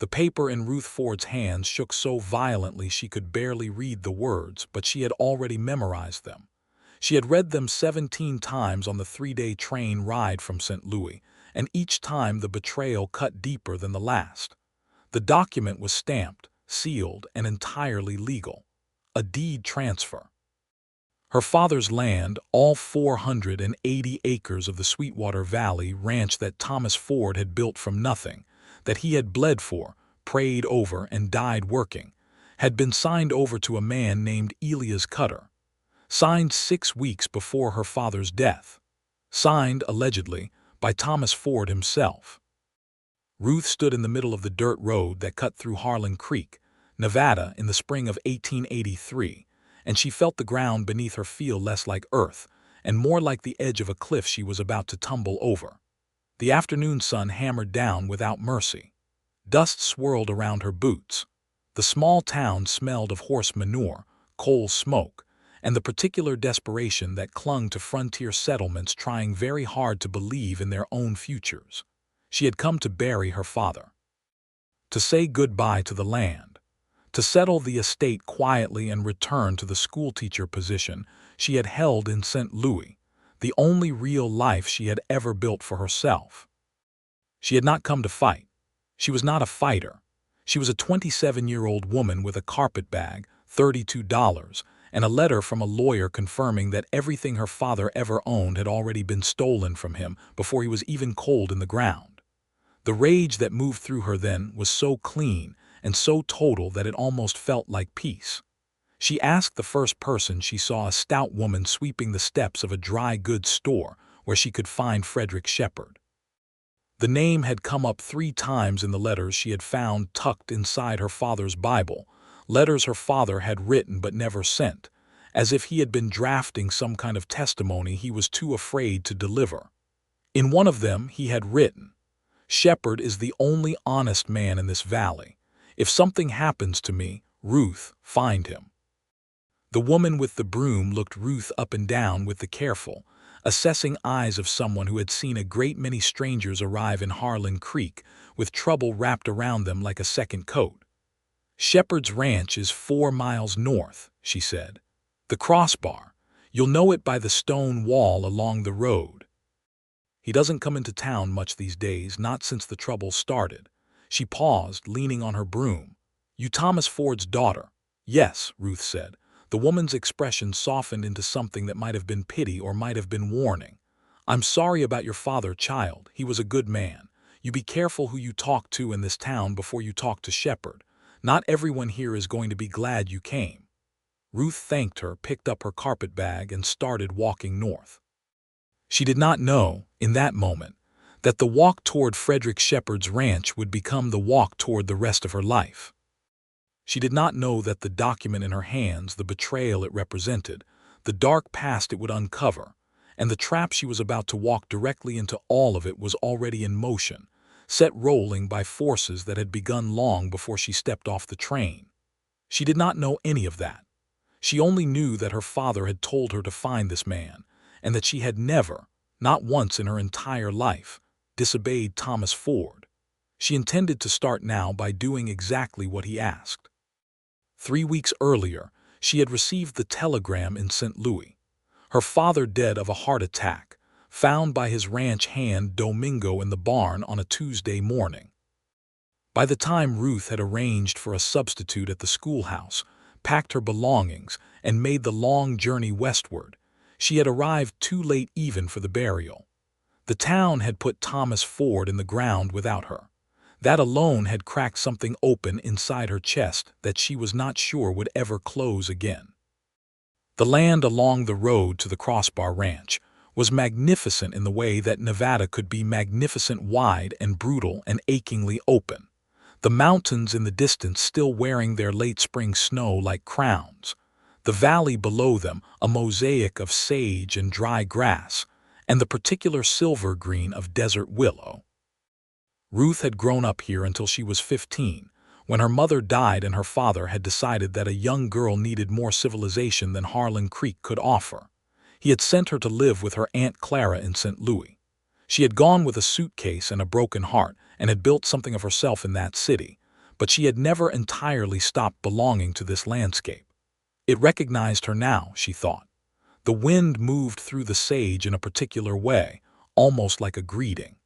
The paper in Ruth Ford's hands shook so violently she could barely read the words, but she had already memorized them. She had read them 17 times on the 3-day train ride from St. Louis, and each time the betrayal cut deeper than the last. The document was stamped, sealed, and entirely legal. A deed transfer. Her father's land, all 480 acres of the Sweetwater Valley ranch that Thomas Ford had built from nothing, that he had bled for, prayed over, and died working, had been signed over to a man named Elias Cutter. Signed 6 weeks before her father's death. Signed, allegedly, by Thomas Ford himself. Ruth stood in the middle of the dirt road that cut through Harlan Creek, Nevada, in the spring of 1883, and she felt the ground beneath her feel less like earth and more like the edge of a cliff she was about to tumble over. The afternoon sun hammered down without mercy. Dust swirled around her boots. The small town smelled of horse manure, coal smoke, and the particular desperation that clung to frontier settlements trying very hard to believe in their own futures. She had come to bury her father. To say goodbye to the land. To settle the estate quietly and return to the schoolteacher position she had held in St. Louis, the only real life she had ever built for herself. She had not come to fight. She was not a fighter. She was a 27-year-old woman with a carpetbag, $32, and a letter from a lawyer confirming that everything her father ever owned had already been stolen from him before he was even cold in the ground. The rage that moved through her then was so clean and so total that it almost felt like peace. She asked the first person she saw a stout woman sweeping the steps of a dry goods store where she could find Frederick Shepard. The name had come up 3 times in the letters she had found tucked inside her father's Bible, letters her father had written but never sent, as if he had been drafting some kind of testimony he was too afraid to deliver. In one of them he had written, "Shepard is the only honest man in this valley. If something happens to me, Ruth, find him." The woman with the broom looked Ruth up and down with the careful, assessing eyes of someone who had seen a great many strangers arrive in Harlan Creek with trouble wrapped around them like a second coat. "Shepard's ranch is 4 miles north," she said. "The crossbar. You'll know it by the stone wall along the road. He doesn't come into town much these days, not since the trouble started." She paused, leaning on her broom. "You Thomas Ford's daughter?" "Yes," Ruth said. The woman's expression softened into something that might have been pity or might have been warning. "I'm sorry about your father, child. He was a good man. You be careful who you talk to in this town before you talk to Shepard. Not everyone here is going to be glad you came." Ruth thanked her, picked up her carpetbag, and started walking north. She did not know, in that moment, that the walk toward Frederick Shepard's ranch would become the walk toward the rest of her life. She did not know that the document in her hands, the betrayal it represented, the dark past it would uncover, and the trap she was about to walk directly into, all of it was already in motion, set rolling by forces that had begun long before she stepped off the train. She did not know any of that. She only knew that her father had told her to find this man, and that she had never, not once in her entire life, disobeyed Thomas Ford. She intended to start now by doing exactly what he asked. 3 weeks earlier, she had received the telegram in St. Louis. Her father dead of a heart attack, found by his ranch hand Domingo in the barn on a Tuesday morning. By the time Ruth had arranged for a substitute at the schoolhouse, packed her belongings, and made the long journey westward, she had arrived too late even for the burial. The town had put Thomas Ford in the ground without her. That alone had cracked something open inside her chest that she was not sure would ever close again. The land along the road to the Crossbar Ranch was magnificent in the way that Nevada could be magnificent, wide and brutal and achingly open. The mountains in the distance still wearing their late spring snow like crowns. The valley below them a mosaic of sage and dry grass, and the particular silver green of desert willow. Ruth had grown up here until she was 15, when her mother died and her father had decided that a young girl needed more civilization than Harlan Creek could offer. He had sent her to live with her Aunt Clara in St. Louis. She had gone with a suitcase and a broken heart and had built something of herself in that city, but she had never entirely stopped belonging to this landscape. It recognized her now, she thought. The wind moved through the sage in a particular way, almost like a greeting.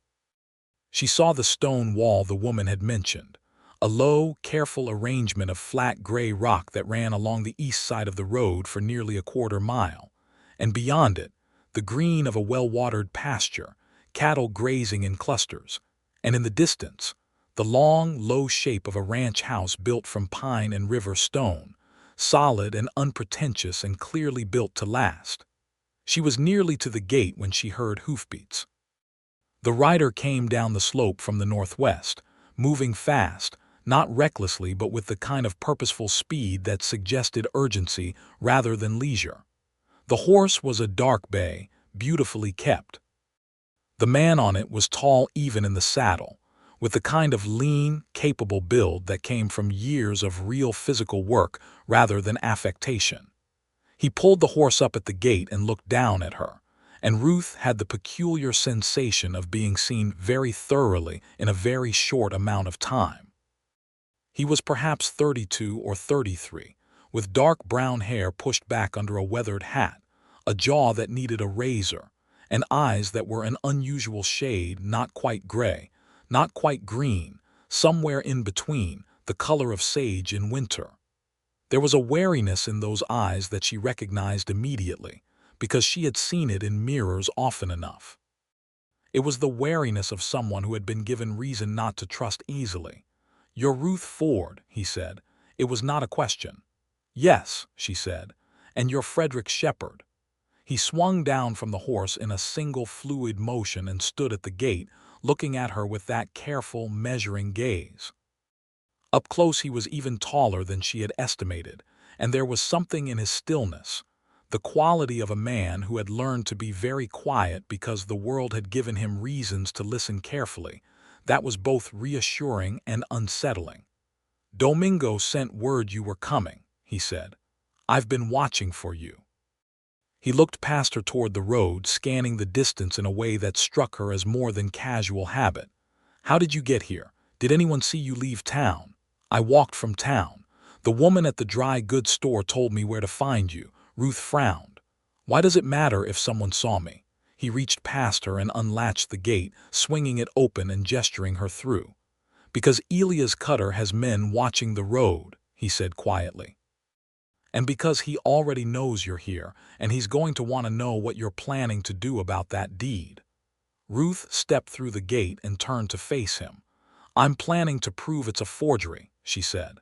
She saw the stone wall the woman had mentioned, a low, careful arrangement of flat gray rock that ran along the east side of the road for nearly a quarter-mile, and beyond it, the green of a well-watered pasture, cattle grazing in clusters, and in the distance, the long, low shape of a ranch house built from pine and river stone, solid and unpretentious and clearly built to last. She was nearly to the gate when she heard hoofbeats. The rider came down the slope from the northwest, moving fast, not recklessly but with the kind of purposeful speed that suggested urgency rather than leisure. The horse was a dark bay, beautifully kept. The man on it was tall even in the saddle, with the kind of lean, capable build that came from years of real physical work rather than affectation. He pulled the horse up at the gate and looked down at her, and Ruth had the peculiar sensation of being seen very thoroughly in a very short amount of time. He was perhaps 32 or 33, with dark brown hair pushed back under a weathered hat, a jaw that needed a razor, and eyes that were an unusual shade, not quite gray, not quite green, somewhere in between, the color of sage in winter. There was a wariness in those eyes that she recognized immediately, because she had seen it in mirrors often enough. It was the wariness of someone who had been given reason not to trust easily. "You're Ruth Ford," he said. It was not a question. "Yes," she said, "and you're Frederick Shepard." He swung down from the horse in a single fluid motion and stood at the gate, looking at her with that careful, measuring gaze. Up close he was even taller than she had estimated, and there was something in his stillness, the quality of a man who had learned to be very quiet because the world had given him reasons to listen carefully, that was both reassuring and unsettling. "Domingo sent word you were coming," he said. "I've been watching for you." He looked past her toward the road, scanning the distance in a way that struck her as more than casual habit. "How did you get here? Did anyone see you leave town?" "I walked from town. The woman at the dry goods store told me where to find you." Ruth frowned. "Why does it matter if someone saw me?" He reached past her and unlatched the gate, swinging it open and gesturing her through. "Because Elia's cutter has men watching the road," he said quietly. "And because he already knows you're here, and he's going to want to know what you're planning to do about that deed." Ruth stepped through the gate and turned to face him. "I'm planning to prove it's a forgery," she said.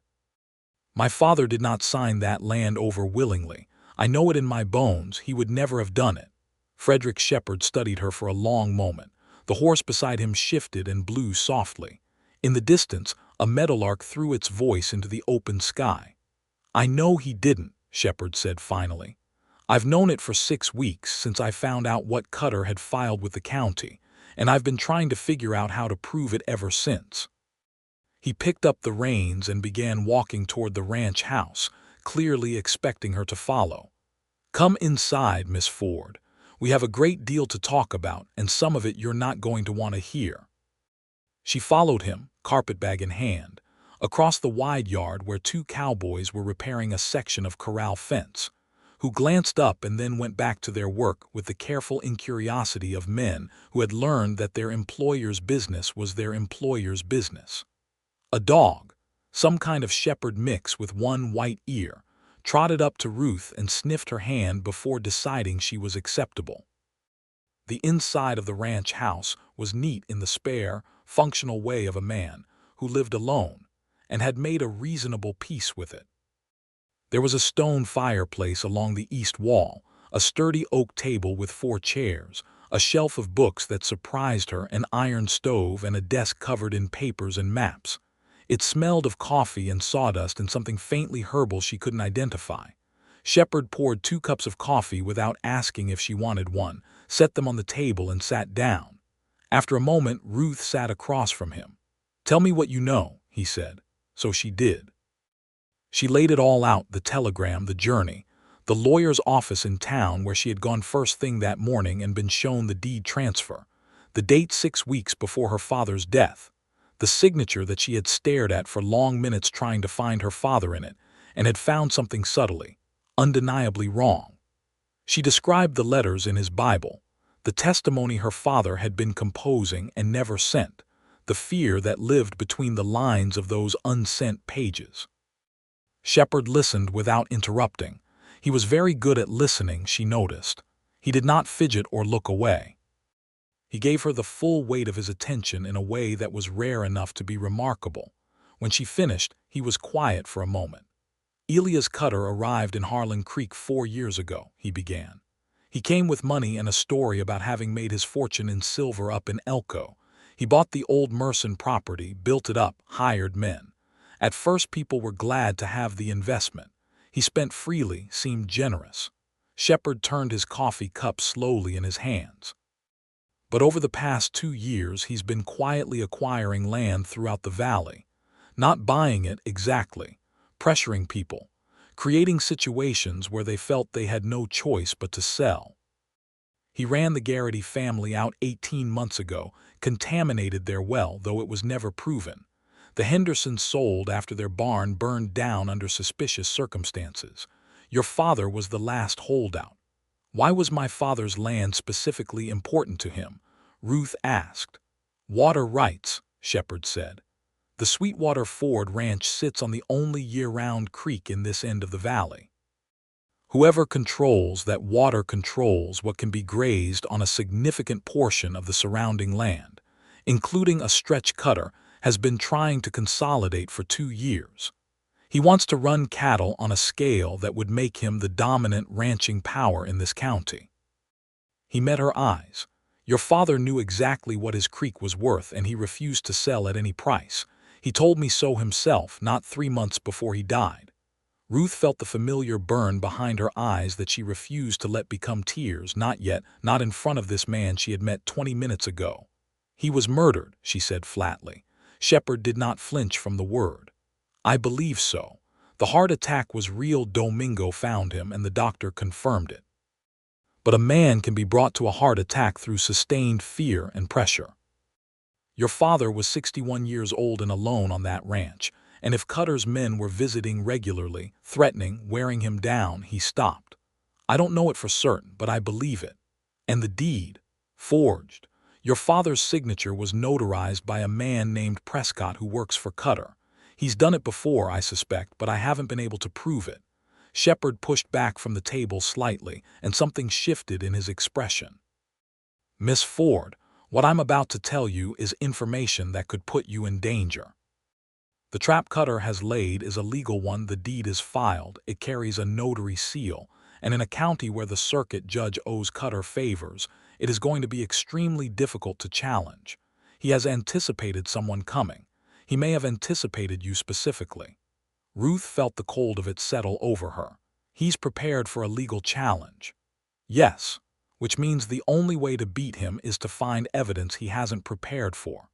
"My father did not sign that land over willingly. I know it in my bones. He would never have done it." Frederick Shepard studied her for a long moment. The horse beside him shifted and blew softly. In the distance, a meadowlark threw its voice into the open sky. "I know he didn't," Shepard said finally. "I've known it for 6 weeks, since I found out what cutter had filed with the county, and I've been trying to figure out how to prove it ever since." He picked up the reins and began walking toward the ranch house, clearly expecting her to follow. "Come inside, Miss Ford. We have a great deal to talk about, and some of it you're not going to want to hear." She followed him, carpetbag in hand, across the wide yard where 2 cowboys were repairing a section of corral fence, who glanced up and then went back to their work with the careful incuriosity of men who had learned that their employer's business was their employer's business. A dog, some kind of shepherd mix with one white ear, trotted up to Ruth and sniffed her hand before deciding she was acceptable. The inside of the ranch house was neat in the spare, functional way of a man who lived alone and had made a reasonable peace with it. There was a stone fireplace along the east wall, a sturdy oak table with 4 chairs, a shelf of books that surprised her, an iron stove, and a desk covered in papers and maps. It smelled of coffee and sawdust and something faintly herbal she couldn't identify. Shepard poured 2 cups of coffee without asking if she wanted one, set them on the table and sat down. After a moment, Ruth sat across from him. "Tell me what you know," he said. So she did. She laid it all out, the telegram, the journey, the lawyer's office in town where she had gone first thing that morning and been shown the deed transfer, the date 6 weeks before her father's death, the signature that she had stared at for long minutes trying to find her father in it, and had found something subtly, undeniably wrong. She described the letters in his Bible, the testimony her father had been composing and never sent, the fear that lived between the lines of those unsent pages. Shepard listened without interrupting. He was very good at listening, she noticed. He did not fidget or look away. He gave her the full weight of his attention in a way that was rare enough to be remarkable. When she finished, he was quiet for a moment. Elias Cutter arrived in Harlan Creek 4 years ago, he began. He came with money and a story about having made his fortune in silver up in Elko. He bought the old Merson property, built it up, hired men. At first people were glad to have the investment. He spent freely, seemed generous. Shepard turned his coffee cup slowly in his hands. But over the past 2 years he's been quietly acquiring land throughout the valley. Not buying it exactly, pressuring people, creating situations where they felt they had no choice but to sell. He ran the Garrity family out 18 months ago, contaminated their well, though it was never proven. The Hendersons sold after their barn burned down under suspicious circumstances. Your father was the last holdout. Why was my father's land specifically important to him? Ruth asked. Water rights, Shepard said. The Sweetwater Ford Ranch sits on the only year-round creek in this end of the valley. Whoever controls that water controls what can be grazed on a significant portion of the surrounding land, including a stretch cutter, has been trying to consolidate for 2 years. He wants to run cattle on a scale that would make him the dominant ranching power in this county. He met her eyes. Your father knew exactly what his creek was worth, and he refused to sell at any price. He told me so himself, not 3 months before he died. Ruth felt the familiar burn behind her eyes that she refused to let become tears, not yet, not in front of this man she had met 20 minutes ago. He was murdered, she said flatly. Shepard did not flinch from the word. I believe so. The heart attack was real. Domingo found him and the doctor confirmed it. But a man can be brought to a heart attack through sustained fear and pressure. Your father was 61 years old and alone on that ranch, and if Cutter's men were visiting regularly, threatening, wearing him down, he stopped. I don't know it for certain, but I believe it. And the deed, forged. Your father's signature was notarized by a man named Prescott who works for Cutter. He's done it before, I suspect, but I haven't been able to prove it. Shepard pushed back from the table slightly, and something shifted in his expression. Miss Ford, what I'm about to tell you is information that could put you in danger. The trap Cutter has laid is a legal one. The deed is filed, it carries a notary seal, and in a county where the circuit judge owes Cutter favors, it is going to be extremely difficult to challenge. He has anticipated someone coming. He may have anticipated you specifically. Ruth felt the cold of it settle over her. He's prepared for a legal challenge. Yes, which means the only way to beat him is to find evidence he hasn't prepared for.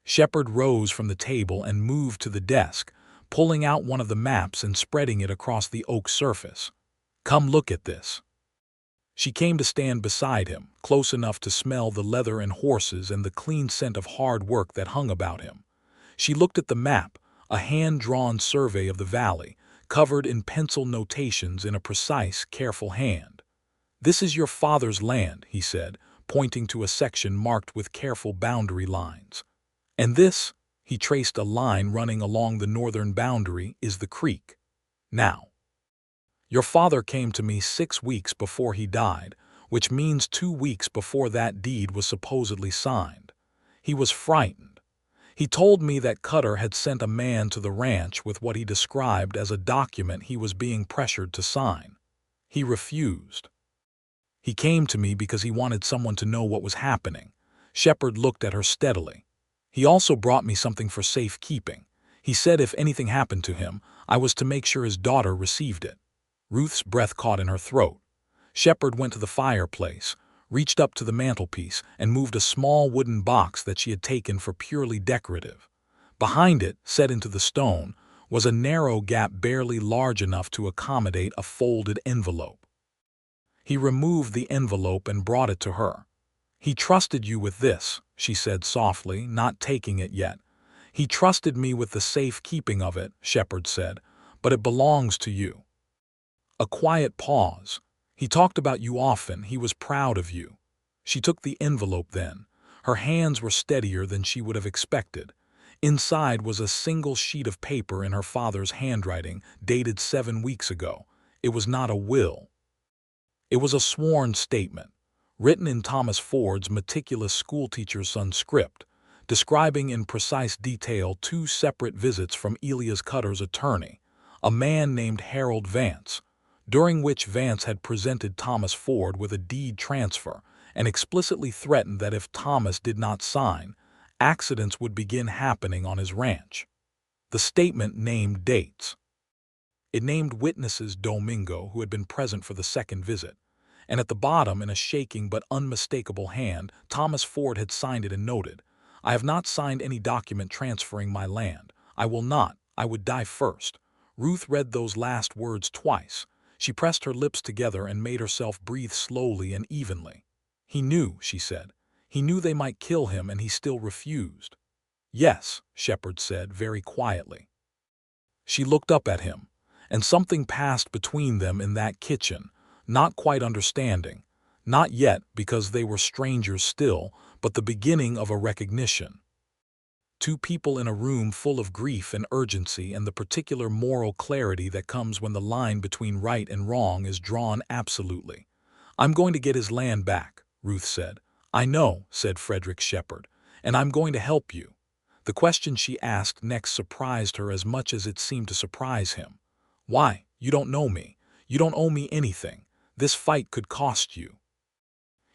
Shepard rose from the table and moved to the desk, pulling out one of the maps and spreading it across the oak surface. Come look at this. She came to stand beside him, close enough to smell the leather and horses and the clean scent of hard work that hung about him. She looked at the map, a hand-drawn survey of the valley, covered in pencil notations in a precise, careful hand. This is your father's land, he said, pointing to a section marked with careful boundary lines. And this, he traced a line running along the northern boundary, is the creek. Now, your father came to me 6 weeks before he died, which means 2 weeks before that deed was supposedly signed. He was frightened. He told me that Cutter had sent a man to the ranch with what he described as a document he was being pressured to sign. He refused. He came to me because he wanted someone to know what was happening. Shepard looked at her steadily. He also brought me something for safekeeping. He said if anything happened to him, I was to make sure his daughter received it. Ruth's breath caught in her throat. Shepard went to the fireplace, reached up to the mantelpiece, and moved a small wooden box that she had taken for purely decorative. Behind it, set into the stone, was a narrow gap barely large enough to accommodate a folded envelope. He removed the envelope and brought it to her. He trusted you with this, she said softly, not taking it yet. He trusted me with the safe keeping of it, Shepard said, but it belongs to you. A quiet pause. He talked about you often, he was proud of you. She took the envelope then. Her hands were steadier than she would have expected. Inside was a single sheet of paper in her father's handwriting, dated 7 weeks ago. It was not a will. It was a sworn statement, written in Thomas Ford's meticulous schoolteacher's son script, describing in precise detail 2 separate visits from Elias Cutter's attorney, a man named Harold Vance, during which Vance had presented Thomas Ford with a deed transfer and explicitly threatened that if Thomas did not sign, accidents would begin happening on his ranch. The statement named dates. It named witnesses Domingo, who had been present for the second visit, and at the bottom, in a shaking but unmistakable hand, Thomas Ford had signed it and noted, "I have not signed any document transferring my land. I will not. I would die first." Ruth read those last words twice. She pressed her lips together and made herself breathe slowly and evenly. "He knew," she said. "He knew they might kill him, and he still refused." "Yes," Shepard said very quietly. She looked up at him, and something passed between them in that kitchen, not quite understanding, not yet because they were strangers still, but the beginning of a recognition. 2 people in a room full of grief and urgency and the particular moral clarity that comes when the line between right and wrong is drawn absolutely. "I'm going to get his land back," Ruth said. "I know," said Frederick Shepard, "and I'm going to help you." The question she asked next surprised her as much as it seemed to surprise him. "Why? You don't know me. You don't owe me anything. This fight could cost you."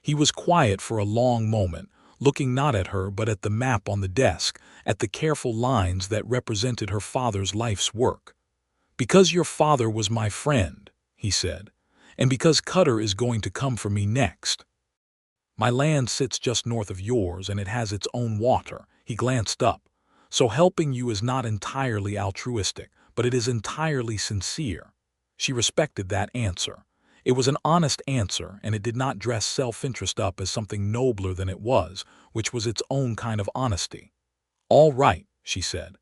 He was quiet for a long moment, looking not at her but at the map on the desk, at the careful lines that represented her father's life's work. "Because your father was my friend," he said, "and because Cutter is going to come for me next. My land sits just north of yours, and it has its own water." He glanced up. "So helping you is not entirely altruistic, but it is entirely sincere." She respected that answer. It was an honest answer, and it did not dress self-interest up as something nobler than it was, which was its own kind of honesty. "All right," she said.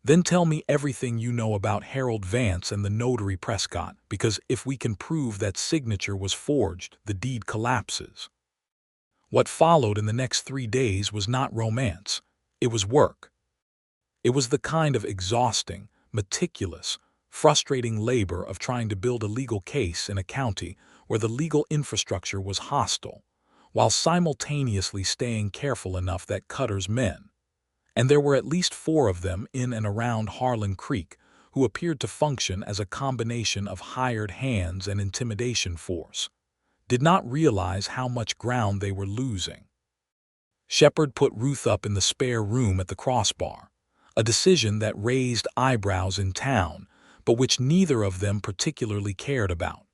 "Then tell me everything you know about Harold Vance and the notary Prescott, because if we can prove that signature was forged, the deed collapses." What followed in the next 3 days was not romance. It was work. It was the kind of exhausting, meticulous, frustrating labor of trying to build a legal case in a county where the legal infrastructure was hostile, while simultaneously staying careful enough that Cutter's men, and there were at least 4 of them in and around Harlan Creek, who appeared to function as a combination of hired hands and intimidation force, did not realize how much ground they were losing. Shepard put Ruth up in the spare room at the crossbar, a decision that raised eyebrows in town, but which neither of them particularly cared about.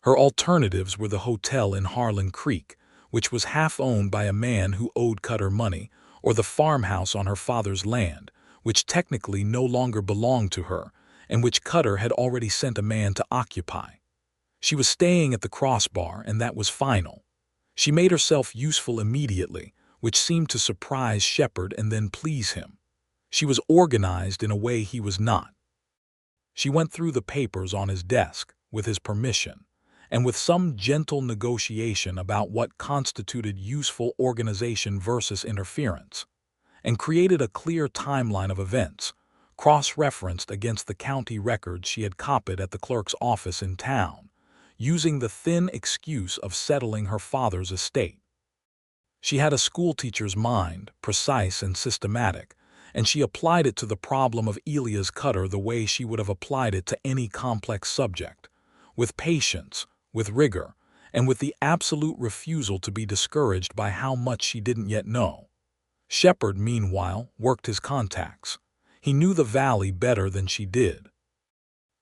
Her alternatives were the hotel in Harlan Creek, which was half owned by a man who owed Cutter money, or the farmhouse on her father's land, which technically no longer belonged to her, and which Cutter had already sent a man to occupy. She was staying at the crossbar, and that was final. She made herself useful immediately, which seemed to surprise Shepard and then please him. She was organized in a way he was not. She went through the papers on his desk, with his permission, and with some gentle negotiation about what constituted useful organization versus interference, and created a clear timeline of events, cross-referenced against the county records she had copied at the clerk's office in town, using the thin excuse of settling her father's estate. She had a schoolteacher's mind, precise and systematic, and she applied it to the problem of Elias Cutter the way she would have applied it to any complex subject, with patience, with rigor, and with the absolute refusal to be discouraged by how much she didn't yet know. Shepard, meanwhile, worked his contacts. He knew the valley better than she did.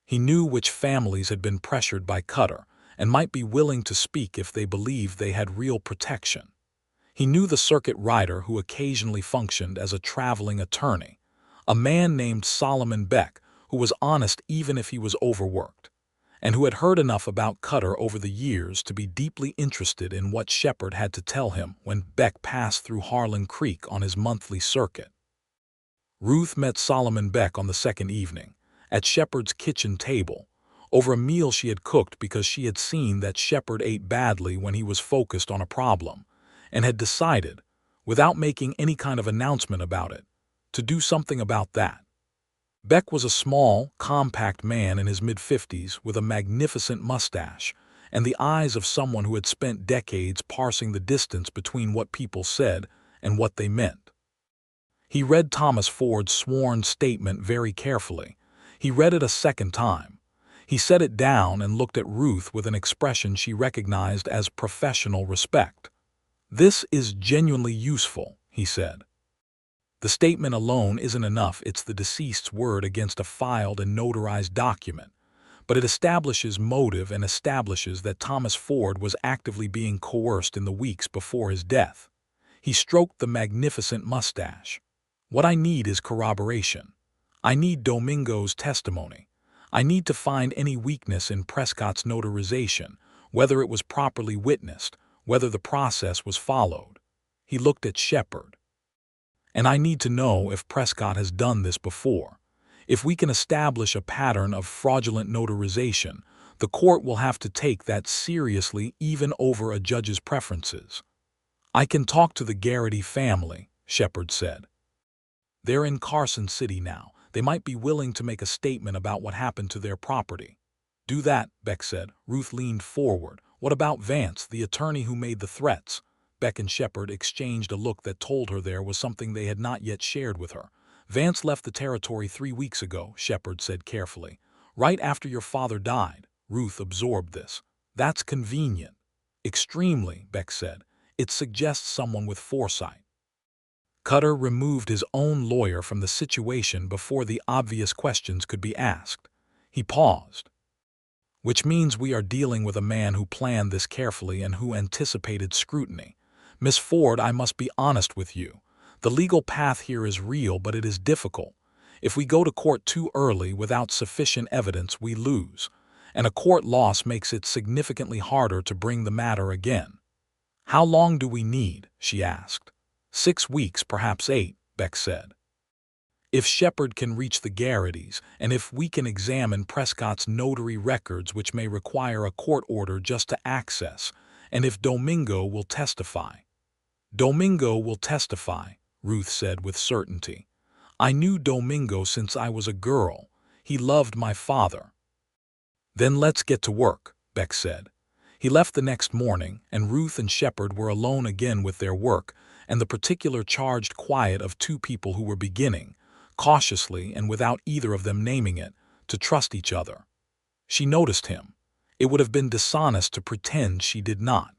He knew which families had been pressured by Cutter and might be willing to speak if they believed they had real protection. He knew the circuit rider who occasionally functioned as a traveling attorney, a man named Solomon Beck who was honest even if he was overworked, and who had heard enough about Cutter over the years to be deeply interested in what Shepard had to tell him when Beck passed through Harlan Creek on his monthly circuit. Ruth met Solomon Beck on the second evening, at Shepard's kitchen table, over a meal she had cooked because she had seen that Shepard ate badly when he was focused on a problem, and had decided, without making any kind of announcement about it, to do something about that. Beck was a small, compact man in his mid-50s with a magnificent mustache and the eyes of someone who had spent decades parsing the distance between what people said and what they meant. He read Thomas Ford's sworn statement very carefully. He read it a second time. He set it down and looked at Ruth with an expression she recognized as professional respect. "This is genuinely useful," he said. "The statement alone isn't enough. It's the deceased's word against a filed and notarized document. But it establishes motive and establishes that Thomas Ford was actively being coerced in the weeks before his death." He stroked the magnificent mustache. "What I need is corroboration. I need Domingo's testimony. I need to find any weakness in Prescott's notarization, whether it was properly witnessed, whether the process was followed." He looked at Shepard. "And I need to know if Prescott has done this before. If we can establish a pattern of fraudulent notarization, the court will have to take that seriously even over a judge's preferences." "I can talk to the Garrity family," Shepard said. "They're in Carson City now. They might be willing to make a statement about what happened to their property." "Do that," Beck said. Ruth leaned forward. "What about Vance, the attorney who made the threats?" Beck and Shepard exchanged a look that told her there was something they had not yet shared with her. "Vance left the territory 3 weeks ago," Shepard said carefully. "Right after your father died." Ruth absorbed this. "That's convenient." "Extremely," Beck said. "It suggests someone with foresight." Cutter removed his own lawyer from the situation before the obvious questions could be asked. He paused. "Which means we are dealing with a man who planned this carefully and who anticipated scrutiny. Miss Ford, I must be honest with you. The legal path here is real, but it is difficult. If we go to court too early without sufficient evidence, we lose. And a court loss makes it significantly harder to bring the matter again." "How long do we need?" she asked. 6 weeks, perhaps 8, Beck said. "If Shepard can reach the Garritys, and if we can examine Prescott's notary records, which may require a court order just to access, and if Domingo will testify." "Domingo will testify," Ruth said with certainty. "I knew Domingo since I was a girl. He loved my father." "Then let's get to work," Beck said. He left the next morning, and Ruth and Shepard were alone again with their work and the particular charged quiet of 2 people who were beginning, cautiously and without either of them naming it, to trust each other. She noticed him. It would have been dishonest to pretend she did not.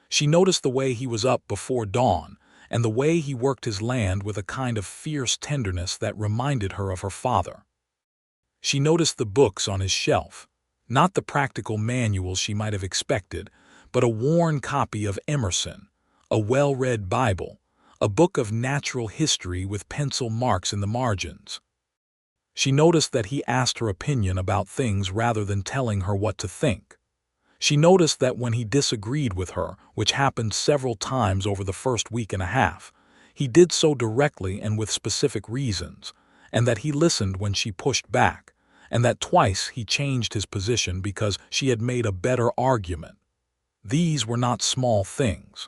She noticed the way he was up before dawn, and the way he worked his land with a kind of fierce tenderness that reminded her of her father. She noticed the books on his shelf, not the practical manuals she might have expected, but a worn copy of Emerson, a well-read Bible, a book of natural history with pencil marks in the margins. She noticed that he asked her opinion about things rather than telling her what to think. She noticed that when he disagreed with her, which happened several times over the first week and a half, he did so directly and with specific reasons, and that he listened when she pushed back, and that twice he changed his position because she had made a better argument. These were not small things.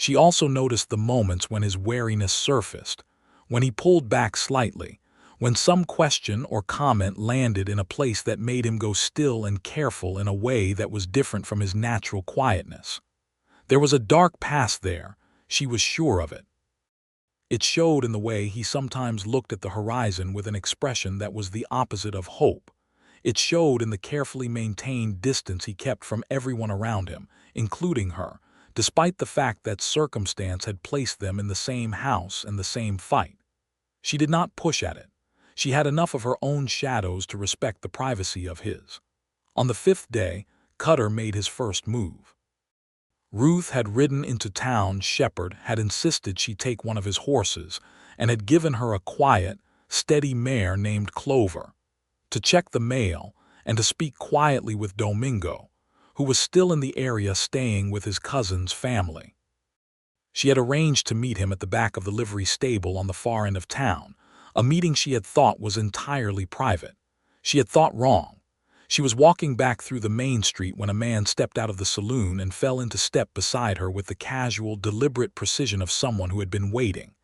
She also noticed the moments when his wariness surfaced, when he pulled back slightly, when some question or comment landed in a place that made him go still and careful in a way that was different from his natural quietness. There was a dark past there, she was sure of it. It showed in the way he sometimes looked at the horizon with an expression that was the opposite of hope. It showed in the carefully maintained distance he kept from everyone around him, including her, despite the fact that circumstance had placed them in the same house and the same fight. She did not push at it. She had enough of her own shadows to respect the privacy of his. On the 5th day, Cutter made his first move. Ruth had ridden into town. Shepard had insisted she take one of his horses and had given her a quiet, steady mare named Clover, to check the mail and to speak quietly with Domingo, who was still in the area staying with his cousin's family. She had arranged to meet him at the back of the livery stable on the far end of town, A meeting she had thought was entirely private. She had thought wrong. She was walking back through the main street when a man stepped out of the saloon and fell into step beside her with the casual, deliberate precision of someone who had been waiting.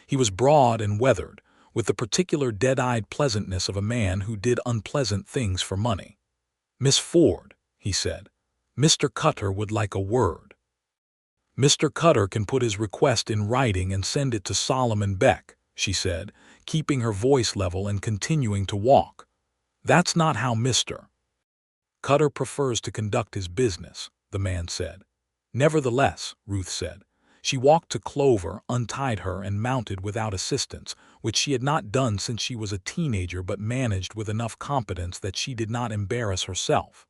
He was broad and weathered, with the particular dead-eyed pleasantness of a man who did unpleasant things for money. "Miss Ford," he said, "Mr. Cutter would like a word." "Mr. Cutter can put his request in writing and send it to Solomon Beck," she said, keeping her voice level and continuing to walk. "That's not how Mr. Cutter prefers to conduct his business," the man said. "Nevertheless," Ruth said. She walked to Clover, untied her, and mounted without assistance, which she had not done since she was a teenager but managed with enough competence that she did not embarrass herself.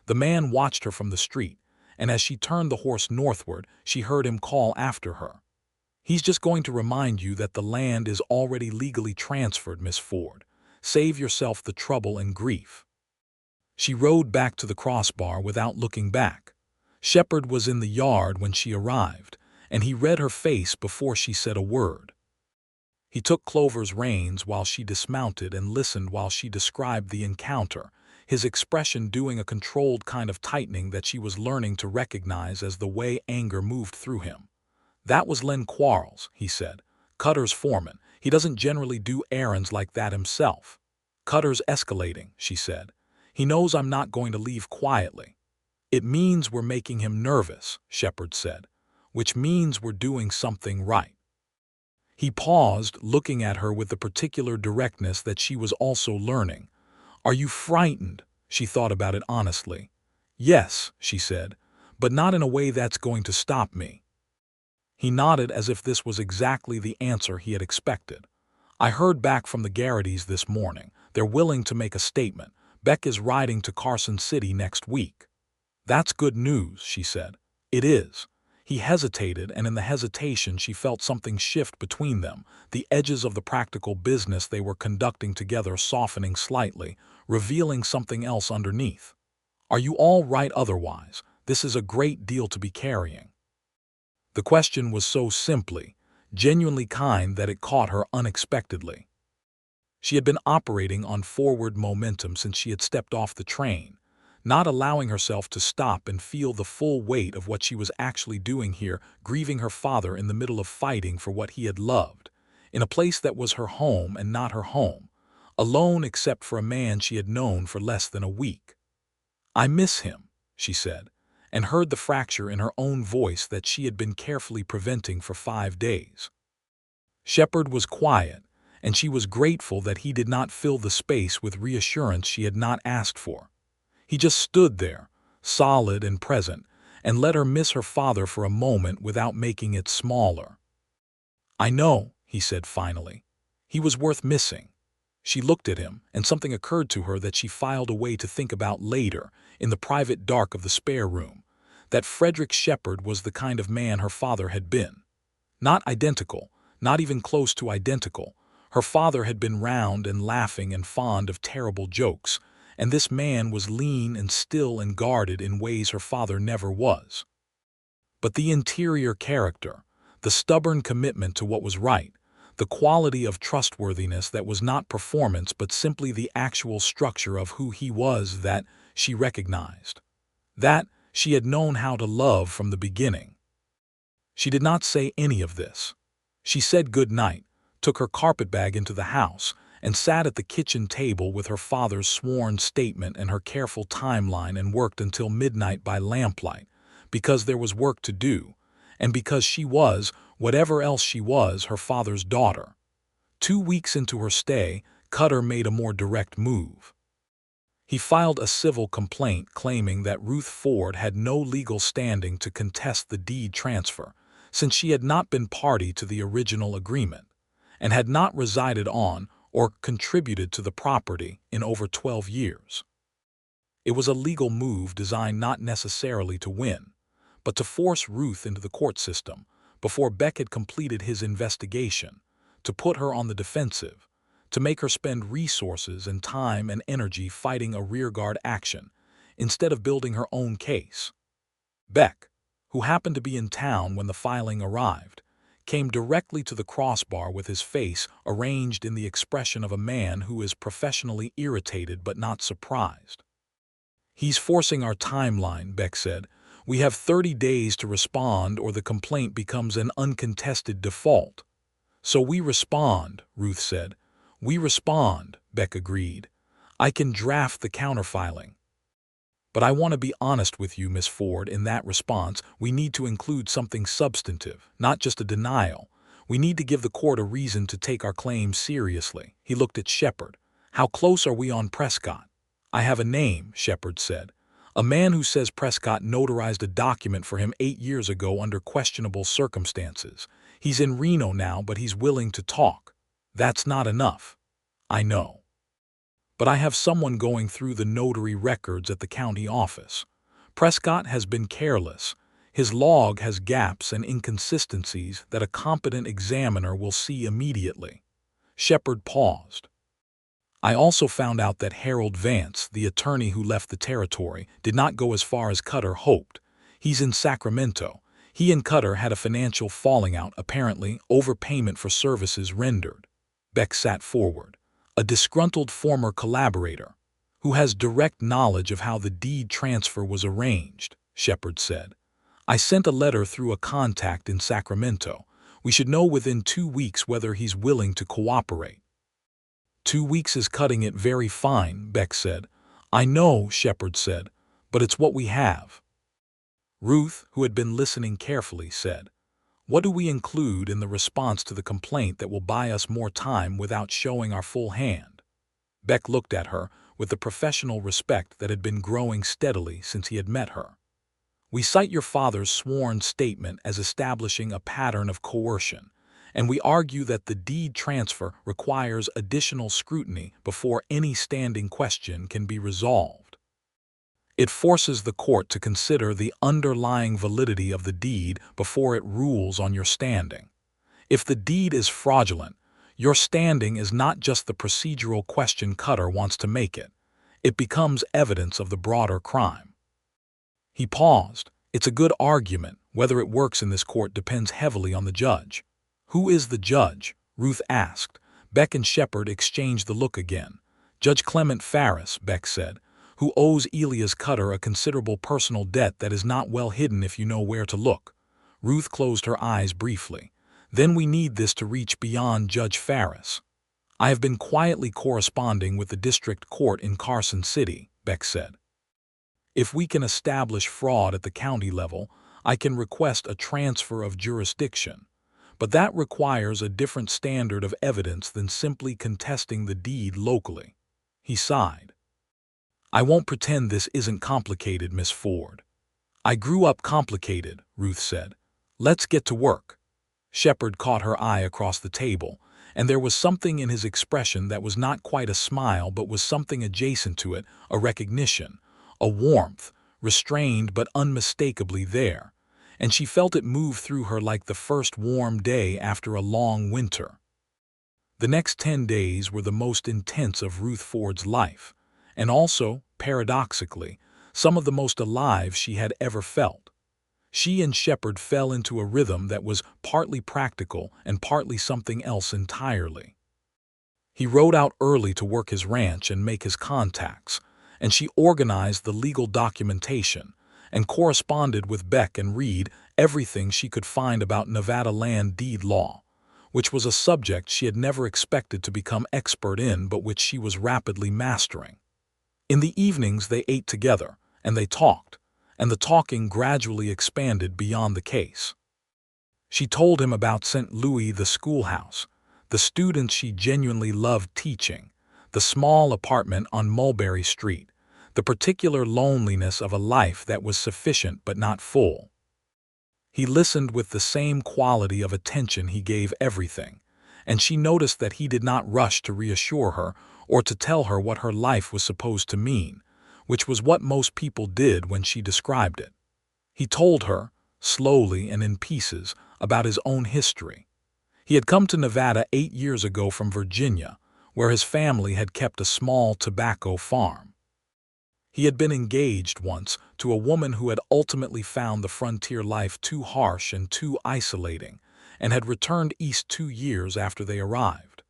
The man watched her from the street, and as she turned the horse northward, she heard him call after her. "He's just going to remind you that the land is already legally transferred, Miss Ford. Save yourself the trouble and grief." She rode back to the crossbar without looking back. Shepard was in the yard when she arrived, and he read her face before she said a word. He took Clover's reins while she dismounted and listened while she described the encounter, his expression doing a controlled kind of tightening that she was learning to recognize as the way anger moved through him. "That was Len Quarles," he said. "Cutter's foreman. He doesn't generally do errands like that himself." "Cutter's escalating," she said. "He knows I'm not going to leave quietly." "It means we're making him nervous," Shepard said, "which means we're doing something right." He paused, looking at her with the particular directness that she was also learning. "Are you frightened?" She thought about it honestly. "Yes," she said, "but not in a way that's going to stop me." He nodded as if this was exactly the answer he had expected. "I heard back from the Garrity's this morning. They're willing to make a statement. Beck is riding to Carson City next week." "That's good news," she said. "It is." He hesitated, and in the hesitation she felt something shift between them, the edges of the practical business they were conducting together softening slightly, revealing something else underneath. "Are you all right otherwise? This is a great deal to be carrying." The question was so simply, genuinely kind that it caught her unexpectedly. She had been operating on forward momentum since she had stepped off the train, not allowing herself to stop and feel the full weight of what she was actually doing here, grieving her father in the middle of fighting for what he had loved, in a place that was her home and not her home, alone except for a man she had known for less than a week. "I miss him," she said, and heard the fracture in her own voice that she had been carefully preventing for 5 days. Shepard was quiet, and she was grateful that he did not fill the space with reassurance she had not asked for. He just stood there, solid and present, and let her miss her father for a moment without making it smaller. "I know," he said finally. "He was worth missing." She looked at him, and something occurred to her that she filed away to think about later, in the private dark of the spare room, that Frederick Shepard was the kind of man her father had been. Not identical, not even close to identical. Her father had been round and laughing and fond of terrible jokes, and this man was lean and still and guarded in ways her father never was. But the interior character, the stubborn commitment to what was right, the quality of trustworthiness that was not performance but simply the actual structure of who he was, that she recognized. That she had known how to love from the beginning. She did not say any of this. She said good night, took her carpetbag into the house, and sat at the kitchen table with her father's sworn statement and her careful timeline and worked until midnight by lamplight, because there was work to do, and because she was, whatever else she was, her father's daughter. 2 weeks into her stay, Cutter made a more direct move. He filed a civil complaint claiming that Ruth Ford had no legal standing to contest the deed transfer, since she had not been party to the original agreement, and had not resided on or contributed to the property in over 12 years. It was a legal move designed not necessarily to win, but to force Ruth into the court system before Beck had completed his investigation, to put her on the defensive, to make her spend resources and time and energy fighting a rearguard action instead of building her own case. Beck, who happened to be in town when the filing arrived, came directly to the crossbar with his face arranged in the expression of a man who is professionally irritated but not surprised. "He's forcing our timeline," Beck said. "We have 30 days to respond or the complaint becomes an uncontested default." "So we respond," Ruth said. "We respond," Beck agreed. "I can draft the counterfiling. But I want to be honest with you, Miss Ford, in that response, we need to include something substantive, not just a denial. We need to give the court a reason to take our claim seriously." He looked at Shepard. "How close are we on Prescott?" "I have a name," Shepard said. "A man who says Prescott notarized a document for him 8 years ago under questionable circumstances. He's in Reno now, but he's willing to talk." "That's not enough." "I know. But I have someone going through the notary records at the county office. Prescott has been careless. His log has gaps and inconsistencies that a competent examiner will see immediately." Shepard paused. "I also found out that Harold Vance, the attorney who left the territory, did not go as far as Cutter hoped. He's in Sacramento. He and Cutter had a financial falling out, apparently overpayment for services rendered." Beck sat forward. "A disgruntled former collaborator who has direct knowledge of how the deed transfer was arranged," Shepard said. "I sent a letter through a contact in Sacramento. We should know within 2 weeks whether he's willing to cooperate." "2 weeks is cutting it very fine," Beck said. "I know," Shepard said, "but it's what we have." Ruth, who had been listening carefully, said, "What do we include in the response to the complaint that will buy us more time without showing our full hand?" Beck looked at her with the professional respect that had been growing steadily since he had met her. "We cite your father's sworn statement as establishing a pattern of coercion, and we argue that the deed transfer requires additional scrutiny before any standing question can be resolved. It forces the court to consider the underlying validity of the deed before it rules on your standing. If the deed is fraudulent, your standing is not just the procedural question Cutter wants to make it. It becomes evidence of the broader crime." He paused. "It's a good argument. Whether it works in this court depends heavily on the judge." "Who is the judge?" Ruth asked. Beck and Shepard exchanged the look again. "Judge Clement Farris," Beck said, "who owes Elias Cutter a considerable personal debt that is not well hidden if you know where to look." Ruth closed her eyes briefly. "Then we need this to reach beyond Judge Farris." "I have been quietly corresponding with the district court in Carson City," Beck said. "If we can establish fraud at the county level, I can request a transfer of jurisdiction. But that requires a different standard of evidence than simply contesting the deed locally." He sighed. "I won't pretend this isn't complicated, Miss Ford." "I grew up complicated," Ruth said. "Let's get to work." Shepard caught her eye across the table, and there was something in his expression that was not quite a smile but was something adjacent to it, a recognition, a warmth, restrained but unmistakably there, and she felt it move through her like the first warm day after a long winter. The next 10 days were the most intense of Ruth Ford's life, and also, paradoxically, some of the most alive she had ever felt. She and Shepard fell into a rhythm that was partly practical and partly something else entirely. He rode out early to work his ranch and make his contacts, and she organized the legal documentation and corresponded with Beck and Reed everything she could find about Nevada land deed law, which was a subject she had never expected to become expert in but which she was rapidly mastering. In the evenings they ate together, and they talked, and the talking gradually expanded beyond the case. She told him about St. Louis, the schoolhouse, the students she genuinely loved teaching, the small apartment on Mulberry Street, the particular loneliness of a life that was sufficient but not full. He listened with the same quality of attention he gave everything, and she noticed that he did not rush to reassure her or to tell her what her life was supposed to mean, which was what most people did when she described it. He told her, slowly and in pieces, about his own history. He had come to Nevada 8 years ago from Virginia, where his family had kept a small tobacco farm. He had been engaged once to a woman who had ultimately found the frontier life too harsh and too isolating, and had returned east 2 years after they arrived.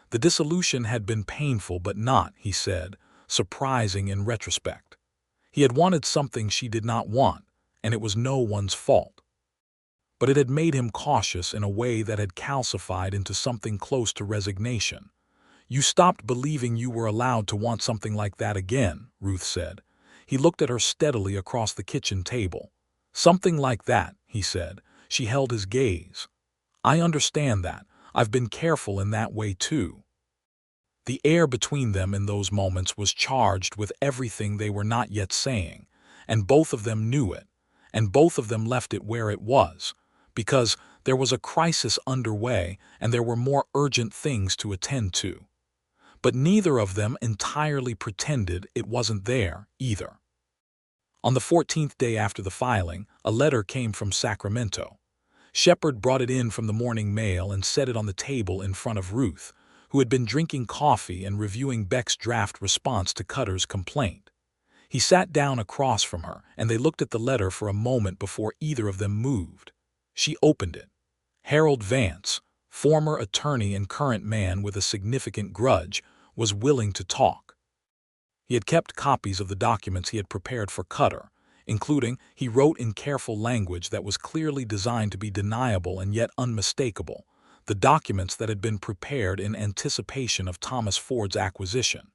The dissolution had been painful but not, he said, surprising in retrospect. He had wanted something she did not want, and it was no one's fault. But it had made him cautious in a way that had calcified into something close to resignation. "You stopped believing you were allowed to want something like that again," Ruth said. He looked at her steadily across the kitchen table. "Something like that," he said. She held his gaze. "I understand that. I've been careful in that way too." The air between them in those moments was charged with everything they were not yet saying, and both of them knew it, and both of them left it where it was, because there was a crisis underway and there were more urgent things to attend to. But neither of them entirely pretended it wasn't there, either. On the 14th day after the filing, a letter came from Sacramento. Shepard brought it in from the morning mail and set it on the table in front of Ruth, who had been drinking coffee and reviewing Beck's draft response to Cutter's complaint. He sat down across from her, and they looked at the letter for a moment before either of them moved. She opened it. Harold Vance, former attorney and current man with a significant grudge, was willing to talk. He had kept copies of the documents he had prepared for Cutter, including, he wrote in careful language that was clearly designed to be deniable and yet unmistakable, the documents that had been prepared in anticipation of Thomas Ford's acquisition.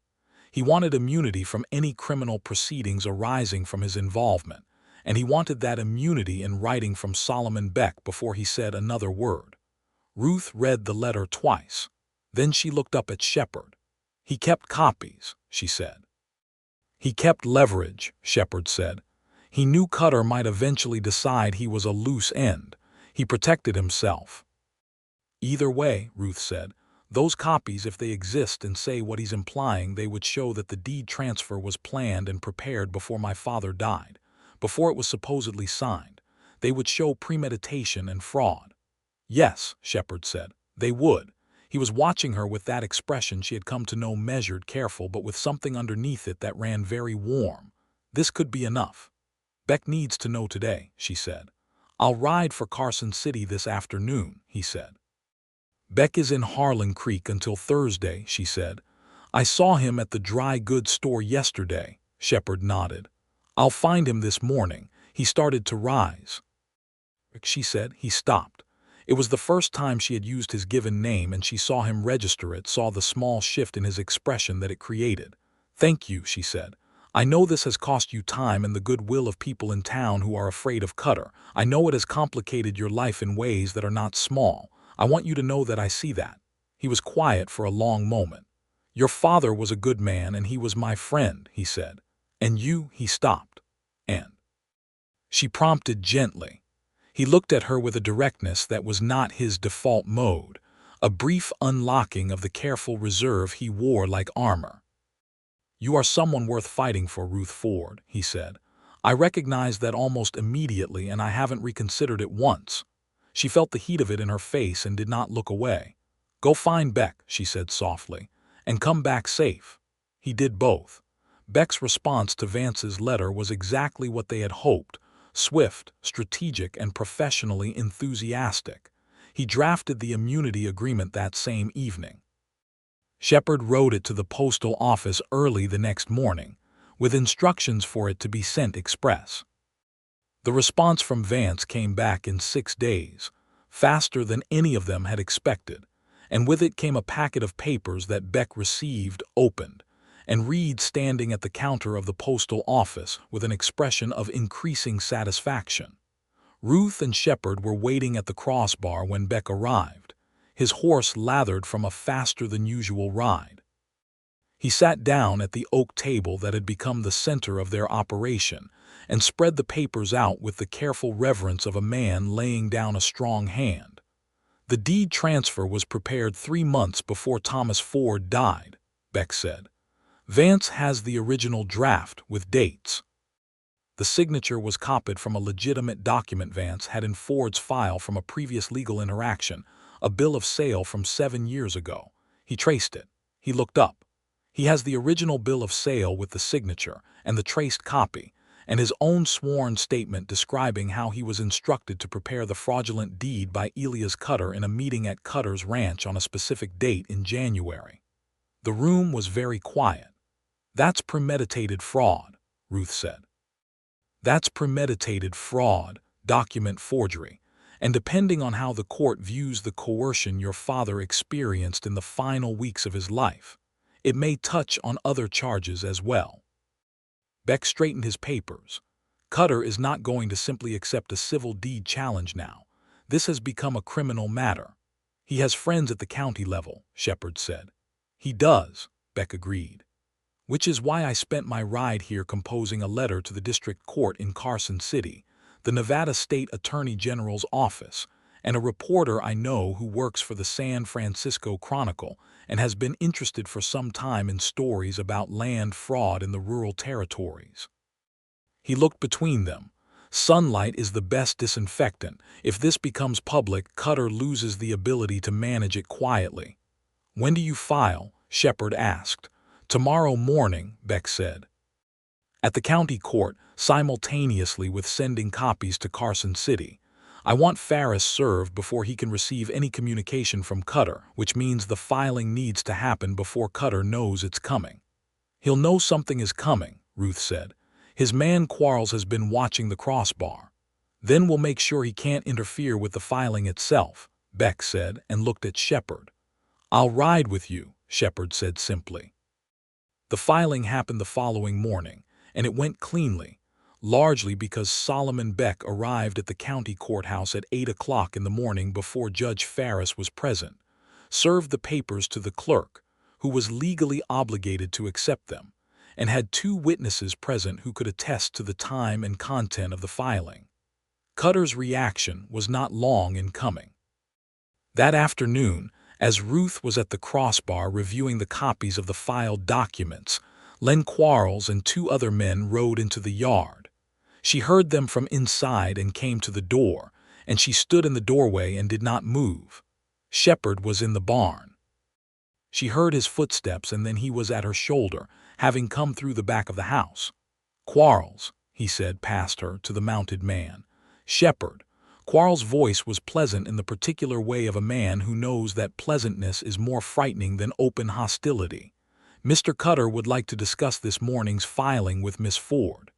He wanted immunity from any criminal proceedings arising from his involvement, and he wanted that immunity in writing from Solomon Beck before he said another word. Ruth read the letter twice. Then she looked up at Shepard. "He kept copies," she said. "He kept leverage," Shepard said. "He knew Cutter might eventually decide he was a loose end. He protected himself." "Either way," Ruth said, "those copies, if they exist and say what he's implying, they would show that the deed transfer was planned and prepared before my father died, before it was supposedly signed. They would show premeditation and fraud." "Yes," Shepard said, "they would." He was watching her with that expression she had come to know, measured, careful, but with something underneath it that ran very warm. This could be enough. "Beck needs to know today," she said. "I'll ride for Carson City this afternoon," he said. "Beck is in Harlan Creek until Thursday," she said. "I saw him at the dry goods store yesterday." Shepard nodded. "I'll find him this morning. He started to rise." She said. He stopped. It was the first time she had used his given name, and she saw him register it, saw the small shift in his expression that it created. "Thank you," she said. "I know this has cost you time and the goodwill of people in town who are afraid of Cutter. I know it has complicated your life in ways that are not small. I want you to know that I see that." He was quiet for a long moment. "Your father was a good man and he was my friend," he said. "And you," he stopped. "And?" she prompted gently. He looked at her with a directness that was not his default mode, a brief unlocking of the careful reserve he wore like armor. "You are someone worth fighting for, Ruth Ford," he said. "I recognized that almost immediately, and I haven't reconsidered it once." She felt the heat of it in her face and did not look away. "Go find Beck," she said softly, "and come back safe." He did both. Beck's response to Vance's letter was exactly what they had hoped: swift, strategic, and professionally enthusiastic. He drafted the immunity agreement that same evening. Shepard wrote it to the postal office early the next morning, with instructions for it to be sent express. The response from Vance came back in 6 days, faster than any of them had expected, and with it came a packet of papers that Beck received, opened, and Reed standing at the counter of the postal office with an expression of increasing satisfaction. Ruth and Shepard were waiting at the crossbar when Beck arrived, his horse lathered from a faster-than-usual ride. He sat down at the oak table that had become the center of their operation and spread the papers out with the careful reverence of a man laying down a strong hand. "The deed transfer was prepared 3 months before Thomas Ford died," Beck said. "Vance has the original draft with dates." The signature was copied from a legitimate document Vance had in Ford's file from a previous legal interaction, a bill of sale from 7 years ago. He traced it. He looked up. "He has the original bill of sale with the signature and the traced copy, and his own sworn statement describing how he was instructed to prepare the fraudulent deed by Elias Cutter in a meeting at Cutter's ranch on a specific date in January. The room was very quiet. "That's premeditated fraud," Ruth said. "That's premeditated fraud, document forgery, and depending on how the court views the coercion your father experienced in the final weeks of his life, it may touch on other charges as well." Beck straightened his papers. "Cutter is not going to simply accept a civil deed challenge now. This has become a criminal matter." "He has friends at the county level," Shepard said. "He does," Beck agreed. "Which is why I spent my ride here composing a letter to the district court in Carson City, the Nevada State Attorney General's office, and a reporter I know who works for the San Francisco Chronicle and has been interested for some time in stories about land fraud in the rural territories." He looked between them. "Sunlight is the best disinfectant. If this becomes public, Cutter loses the ability to manage it quietly." "When do you file?" Shepard asked. "Tomorrow morning," Beck said. "At the county court, simultaneously with sending copies to Carson City. I want Ferris served before he can receive any communication from Cutter, which means the filing needs to happen before Cutter knows it's coming." "He'll know something is coming," Ruth said. "His man Quarles has been watching the crossbar. Then we'll make sure he can't interfere with the filing itself," Beck said and looked at Shepard. "I'll ride with you," Shepard said simply. The filing happened the following morning, and it went cleanly, largely because Solomon Beck arrived at the county courthouse at 8 o'clock in the morning before Judge Ferris was present, served the papers to the clerk, who was legally obligated to accept them, and had 2 witnesses present who could attest to the time and content of the filing. Cutter's reaction was not long in coming. That afternoon, as Ruth was at the crossbar reviewing the copies of the filed documents, Len Quarles and 2 other men rode into the yard. She heard them from inside and came to the door, and she stood in the doorway and did not move. Shepard was in the barn. She heard his footsteps and then he was at her shoulder, having come through the back of the house. "Quarles," he said past her to the mounted man. "Shepard." Quarles' voice was pleasant in the particular way of a man who knows that pleasantness is more frightening than open hostility. "Mr. Cutter would like to discuss this morning's filing with Miss Ford."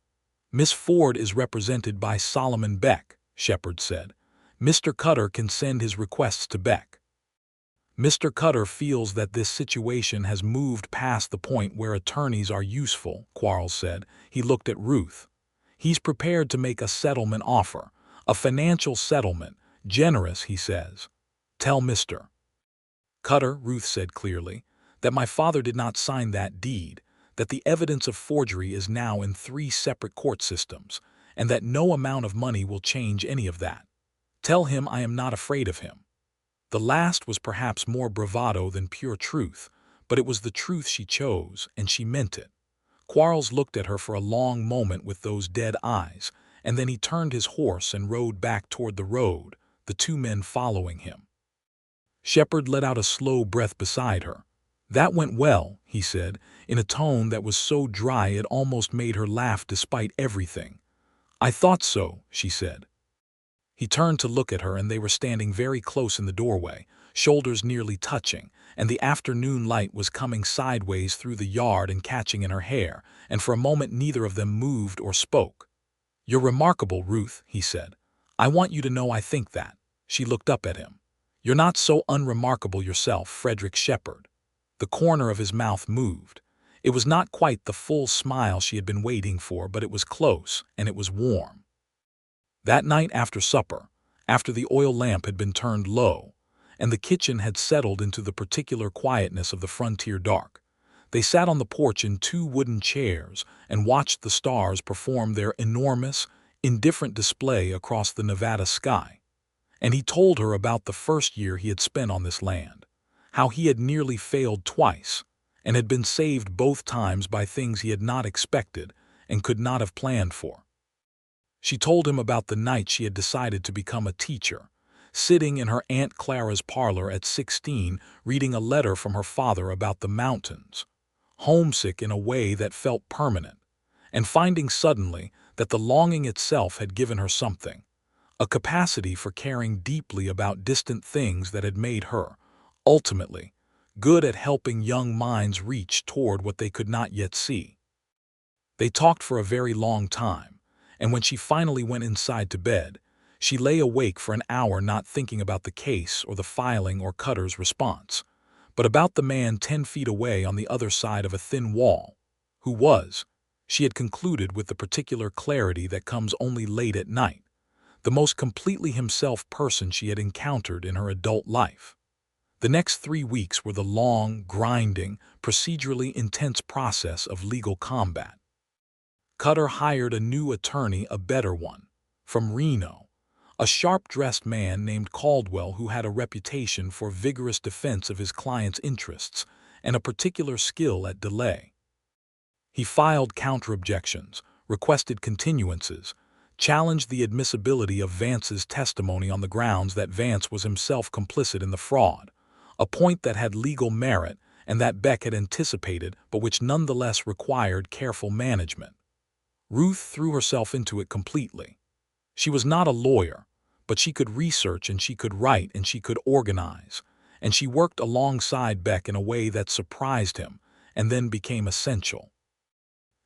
"Miss Ford is represented by Solomon Beck," Shepard said. "Mr. Cutter can send his requests to Beck." "Mr. Cutter feels that this situation has moved past the point where attorneys are useful," Quarles said. He looked at Ruth. "He's prepared to make a settlement offer, a financial settlement, generous, he says. Tell Mr. Cutter," Ruth said clearly, "that my father did not sign that deed, that the evidence of forgery is now in 3 separate court systems, and that no amount of money will change any of that. Tell him I am not afraid of him." The last was perhaps more bravado than pure truth, but it was the truth she chose, and she meant it. Quarles looked at her for a long moment with those dead eyes, and then he turned his horse and rode back toward the road, the 2 men following him. Shepard let out a slow breath beside her. "That went well," he said, in a tone that was so dry it almost made her laugh despite everything. "I thought so," she said. He turned to look at her and they were standing very close in the doorway, shoulders nearly touching, and the afternoon light was coming sideways through the yard and catching in her hair, and for a moment neither of them moved or spoke. "You're remarkable, Ruth," he said. "I want you to know I think that." She looked up at him. "You're not so unremarkable yourself, Frederick Shepard." The corner of his mouth moved. It was not quite the full smile she had been waiting for, but it was close, and it was warm. That night after supper, after the oil lamp had been turned low, and the kitchen had settled into the particular quietness of the frontier dark, they sat on the porch in 2 wooden chairs and watched the stars perform their enormous, indifferent display across the Nevada sky. And he told her about the first year he had spent on this land, how he had nearly failed twice, and had been saved both times by things he had not expected and could not have planned for. She told him about the night she had decided to become a teacher, sitting in her Aunt Clara's parlor at 16 reading a letter from her father about the mountains, homesick in a way that felt permanent, and finding suddenly that the longing itself had given her something, a capacity for caring deeply about distant things that had made her, ultimately, good at helping young minds reach toward what they could not yet see. They talked for a very long time, and when she finally went inside to bed, she lay awake for an hour not thinking about the case or the filing or Cutter's response, but about the man 10 feet away on the other side of a thin wall, who was, she had concluded with the particular clarity that comes only late at night, the most completely himself person she had encountered in her adult life. The next 3 weeks were the long, grinding, procedurally intense process of legal combat. Cutter hired a new attorney, a better one, from Reno, a sharp-dressed man named Caldwell who had a reputation for vigorous defense of his client's interests and a particular skill at delay. He filed counter-objections, requested continuances, challenged the admissibility of Vance's testimony on the grounds that Vance was himself complicit in the fraud, a point that had legal merit and that Beck had anticipated but which nonetheless required careful management. Ruth threw herself into it completely. She was not a lawyer, but she could research and she could write and she could organize, and she worked alongside Beck in a way that surprised him and then became essential.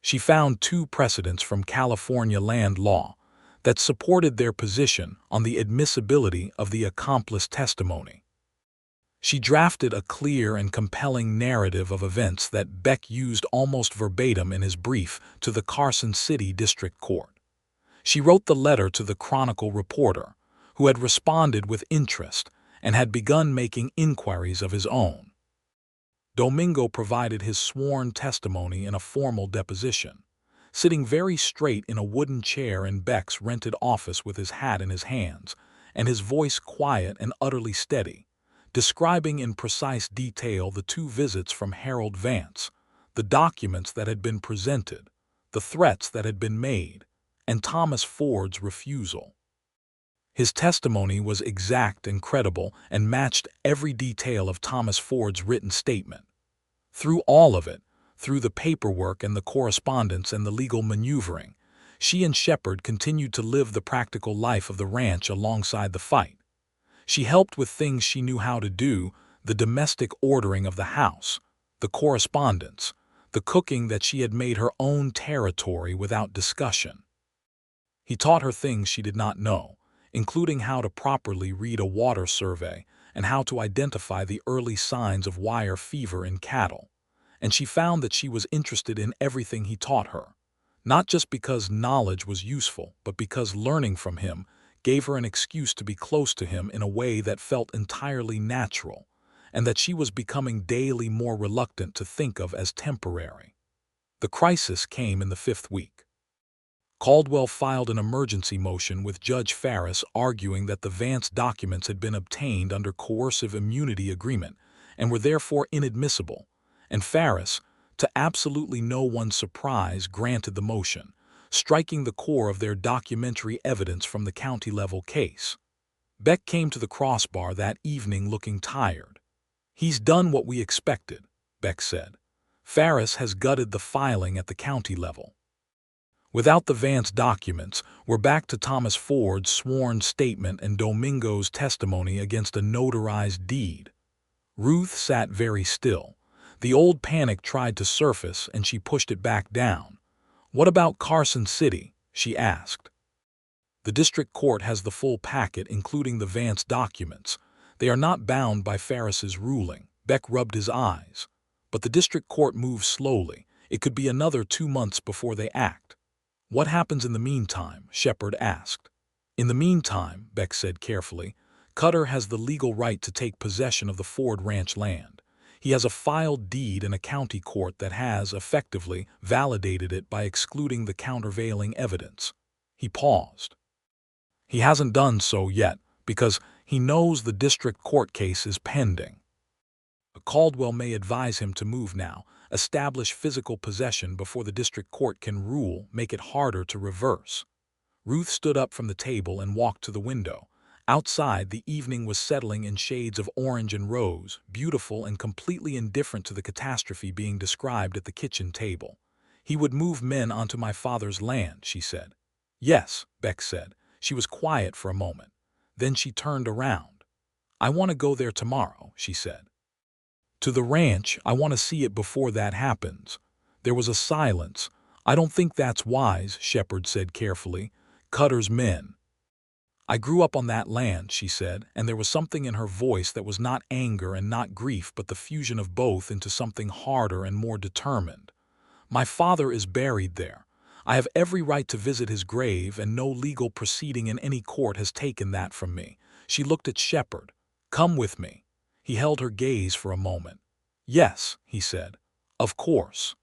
She found 2 precedents from California land law that supported their position on the admissibility of the accomplice testimony. She drafted a clear and compelling narrative of events that Beck used almost verbatim in his brief to the Carson City District Court. She wrote the letter to the Chronicle reporter, who had responded with interest and had begun making inquiries of his own. Domingo provided his sworn testimony in a formal deposition, sitting very straight in a wooden chair in Beck's rented office with his hat in his hands and his voice quiet and utterly steady, describing in precise detail the 2 visits from Harold Vance, the documents that had been presented, the threats that had been made, and Thomas Ford's refusal. His testimony was exact and credible and matched every detail of Thomas Ford's written statement. Through all of it, through the paperwork and the correspondence and the legal maneuvering, she and Shepard continued to live the practical life of the ranch alongside the fight. She helped with things she knew how to do, the domestic ordering of the house, the correspondence, the cooking that she had made her own territory without discussion. He taught her things she did not know, including how to properly read a water survey and how to identify the early signs of wire fever in cattle, and she found that she was interested in everything he taught her, not just because knowledge was useful, but because learning from him gave her an excuse to be close to him in a way that felt entirely natural, and that she was becoming daily more reluctant to think of as temporary. The crisis came in the 5th week. Caldwell filed an emergency motion with Judge Ferris arguing that the Vance documents had been obtained under coercive immunity agreement and were therefore inadmissible, and Ferris, to absolutely no one's surprise, granted the motion, striking the core of their documentary evidence from the county-level case. Beck came to the crossbar that evening looking tired. "He's done what we expected," Beck said. "Ferris has gutted the filing at the county level. Without the Vance documents, we're back to Thomas Ford's sworn statement and Domingo's testimony against a notarized deed." Ruth sat very still. The old panic tried to surface and she pushed it back down. "What about Carson City?" she asked. "The district court has the full packet, including the Vance documents. They are not bound by Ferris's ruling." Beck rubbed his eyes. "But the district court moves slowly. It could be another 2 months before they act." "What happens in the meantime?" Shepard asked. "In the meantime," Beck said carefully, "Cutter has the legal right to take possession of the Ford Ranch land. He has a filed deed in a county court that has, effectively, validated it by excluding the countervailing evidence." He paused. "He hasn't done so yet, because he knows the district court case is pending. Caldwell may advise him to move now, establish physical possession before the district court can rule, make it harder to reverse." Ruth stood up from the table and walked to the window. Outside, the evening was settling in shades of orange and rose, beautiful and completely indifferent to the catastrophe being described at the kitchen table. "He would move men onto my father's land," she said. Yes, Beck said. She was quiet for a moment. Then she turned around. I want to go there tomorrow, she said. To the ranch, I want to see it before that happens. There was a silence. I don't think that's wise, Shepard said carefully. Cutter's men. I grew up on that land, she said, and there was something in her voice that was not anger and not grief, but the fusion of both into something harder and more determined. My father is buried there. I have every right to visit his grave, and no legal proceeding in any court has taken that from me. She looked at Shepard. Come with me. He held her gaze for a moment. Yes, he said. Of course.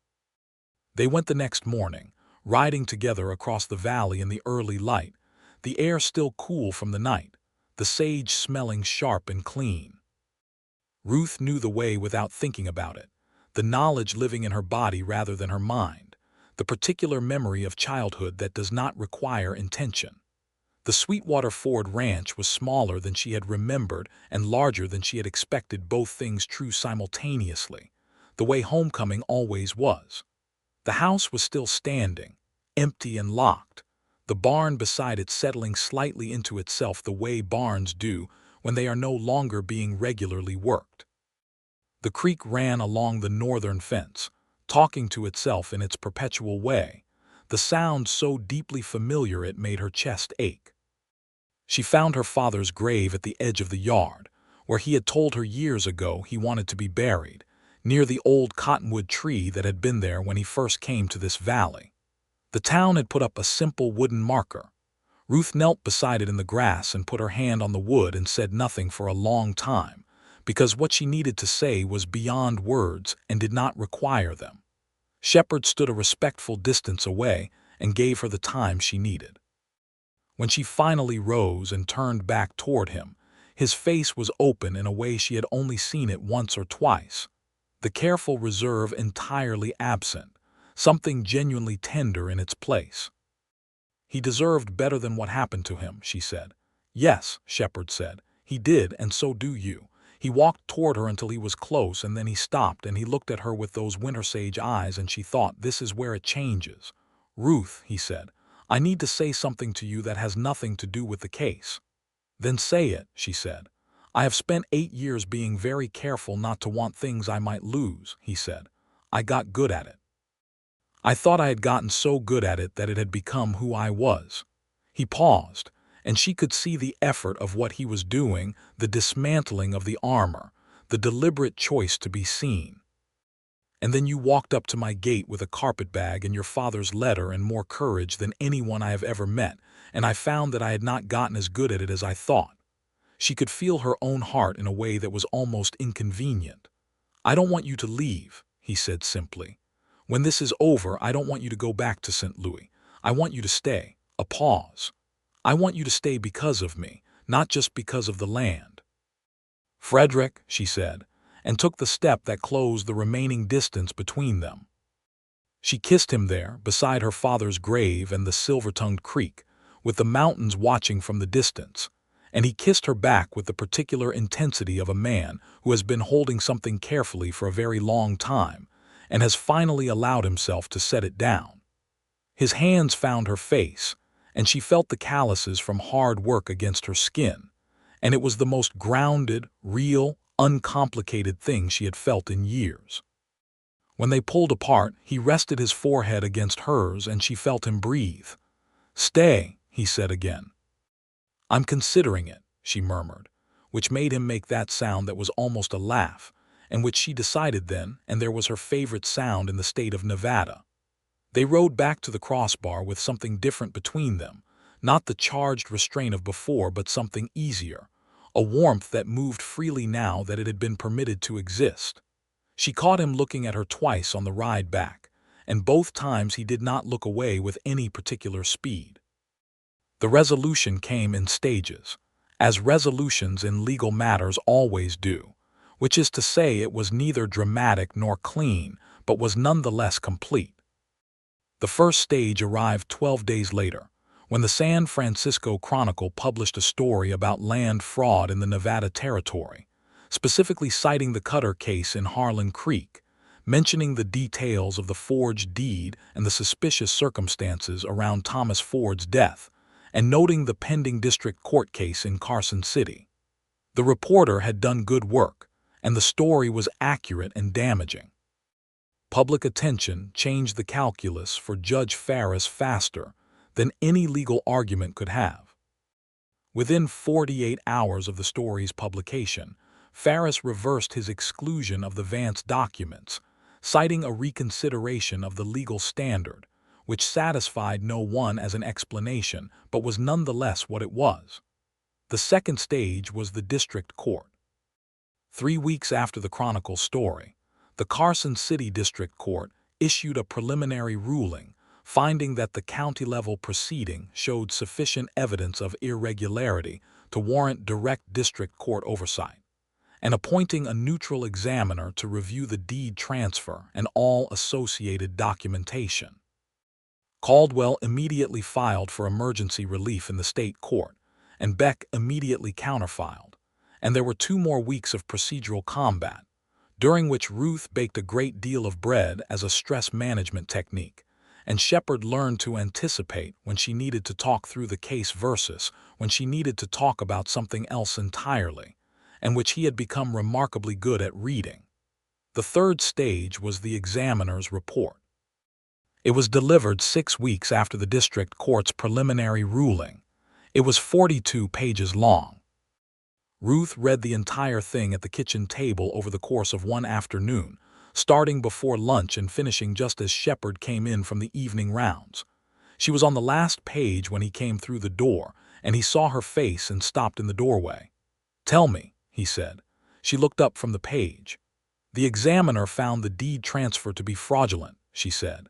They went the next morning, riding together across the valley in the early light, the air still cool from the night, the sage smelling sharp and clean. Ruth knew the way without thinking about it, the knowledge living in her body rather than her mind, the particular memory of childhood that does not require intention. The Sweetwater Ford ranch was smaller than she had remembered and larger than she had expected, both things true simultaneously, the way homecoming always was. The house was still standing, empty and locked, the barn beside it settling slightly into itself the way barns do when they are no longer being regularly worked. The creek ran along the northern fence, talking to itself in its perpetual way, the sound so deeply familiar it made her chest ache. She found her father's grave at the edge of the yard, where he had told her years ago he wanted to be buried, near the old cottonwood tree that had been there when he first came to this valley. The town had put up a simple wooden marker. Ruth knelt beside it in the grass and put her hand on the wood and said nothing for a long time, because what she needed to say was beyond words and did not require them. Shepard stood a respectful distance away and gave her the time she needed. When she finally rose and turned back toward him, his face was open in a way she had only seen it once or twice, the careful reserve entirely absent, something genuinely tender in its place. He deserved better than what happened to him, she said. Yes, Shepard said. He did, and so do you. He walked toward her until he was close, and then he stopped, and he looked at her with those winter sage eyes, and she thought, this is where it changes. Ruth, he said, I need to say something to you that has nothing to do with the case. Then say it, she said. I have spent 8 years being very careful not to want things I might lose, he said. I got good at it. I thought I had gotten so good at it that it had become who I was. He paused, and she could see the effort of what he was doing, the dismantling of the armor, the deliberate choice to be seen. And then you walked up to my gate with a carpetbag and your father's letter and more courage than anyone I have ever met, and I found that I had not gotten as good at it as I thought. She could feel her own heart in a way that was almost inconvenient. I don't want you to leave, he said simply. When this is over, I don't want you to go back to St. Louis. I want you to stay. A pause. I want you to stay because of me, not just because of the land. Frederick, she said, and took the step that closed the remaining distance between them. She kissed him there, beside her father's grave and the silver-tongued creek, with the mountains watching from the distance, and he kissed her back with the particular intensity of a man who has been holding something carefully for a very long time, and has finally allowed himself to set it down. His hands found her face, and she felt the calluses from hard work against her skin, and it was the most grounded, real, uncomplicated thing she had felt in years. When they pulled apart, he rested his forehead against hers, and she felt him breathe. Stay, he said again. I'm considering it, she murmured, which made him make that sound that was almost a laugh, and which she decided then, and there was her favorite sound in the state of Nevada. They rode back to the crossbar with something different between them, not the charged restraint of before, but something easier, a warmth that moved freely now that it had been permitted to exist. She caught him looking at her twice on the ride back, and both times he did not look away with any particular speed. The resolution came in stages, as resolutions in legal matters always do, which is to say it was neither dramatic nor clean, but was nonetheless complete. The first stage arrived 12 days later, when the San Francisco Chronicle published a story about land fraud in the Nevada Territory, specifically citing the Cutter case in Harlan Creek, mentioning the details of the forged deed and the suspicious circumstances around Thomas Ford's death, and noting the pending district court case in Carson City. The reporter had done good work, and the story was accurate and damaging. Public attention changed the calculus for Judge Ferris faster than any legal argument could have. Within 48 hours of the story's publication, Ferris reversed his exclusion of the Vance documents, citing a reconsideration of the legal standard, which satisfied no one as an explanation but was nonetheless what it was. The second stage was the district court. 3 weeks after the Chronicle's story, the Carson City District Court issued a preliminary ruling finding that the county-level proceeding showed sufficient evidence of irregularity to warrant direct district court oversight, and appointing a neutral examiner to review the deed transfer and all associated documentation. Caldwell immediately filed for emergency relief in the state court, and Beck immediately counterfiled, and there were 2 more weeks of procedural combat, during which Ruth baked a great deal of bread as a stress management technique, and Shepard learned to anticipate when she needed to talk through the case versus when she needed to talk about something else entirely, and which he had become remarkably good at reading. The third stage was the examiner's report. It was delivered 6 weeks after the district court's preliminary ruling. It was 42 pages long. Ruth read the entire thing at the kitchen table over the course of one afternoon, starting before lunch and finishing just as Shepard came in from the evening rounds. She was on the last page when he came through the door, and he saw her face and stopped in the doorway. "Tell me," he said. She looked up from the page. "The examiner found the deed transfer to be fraudulent," she said.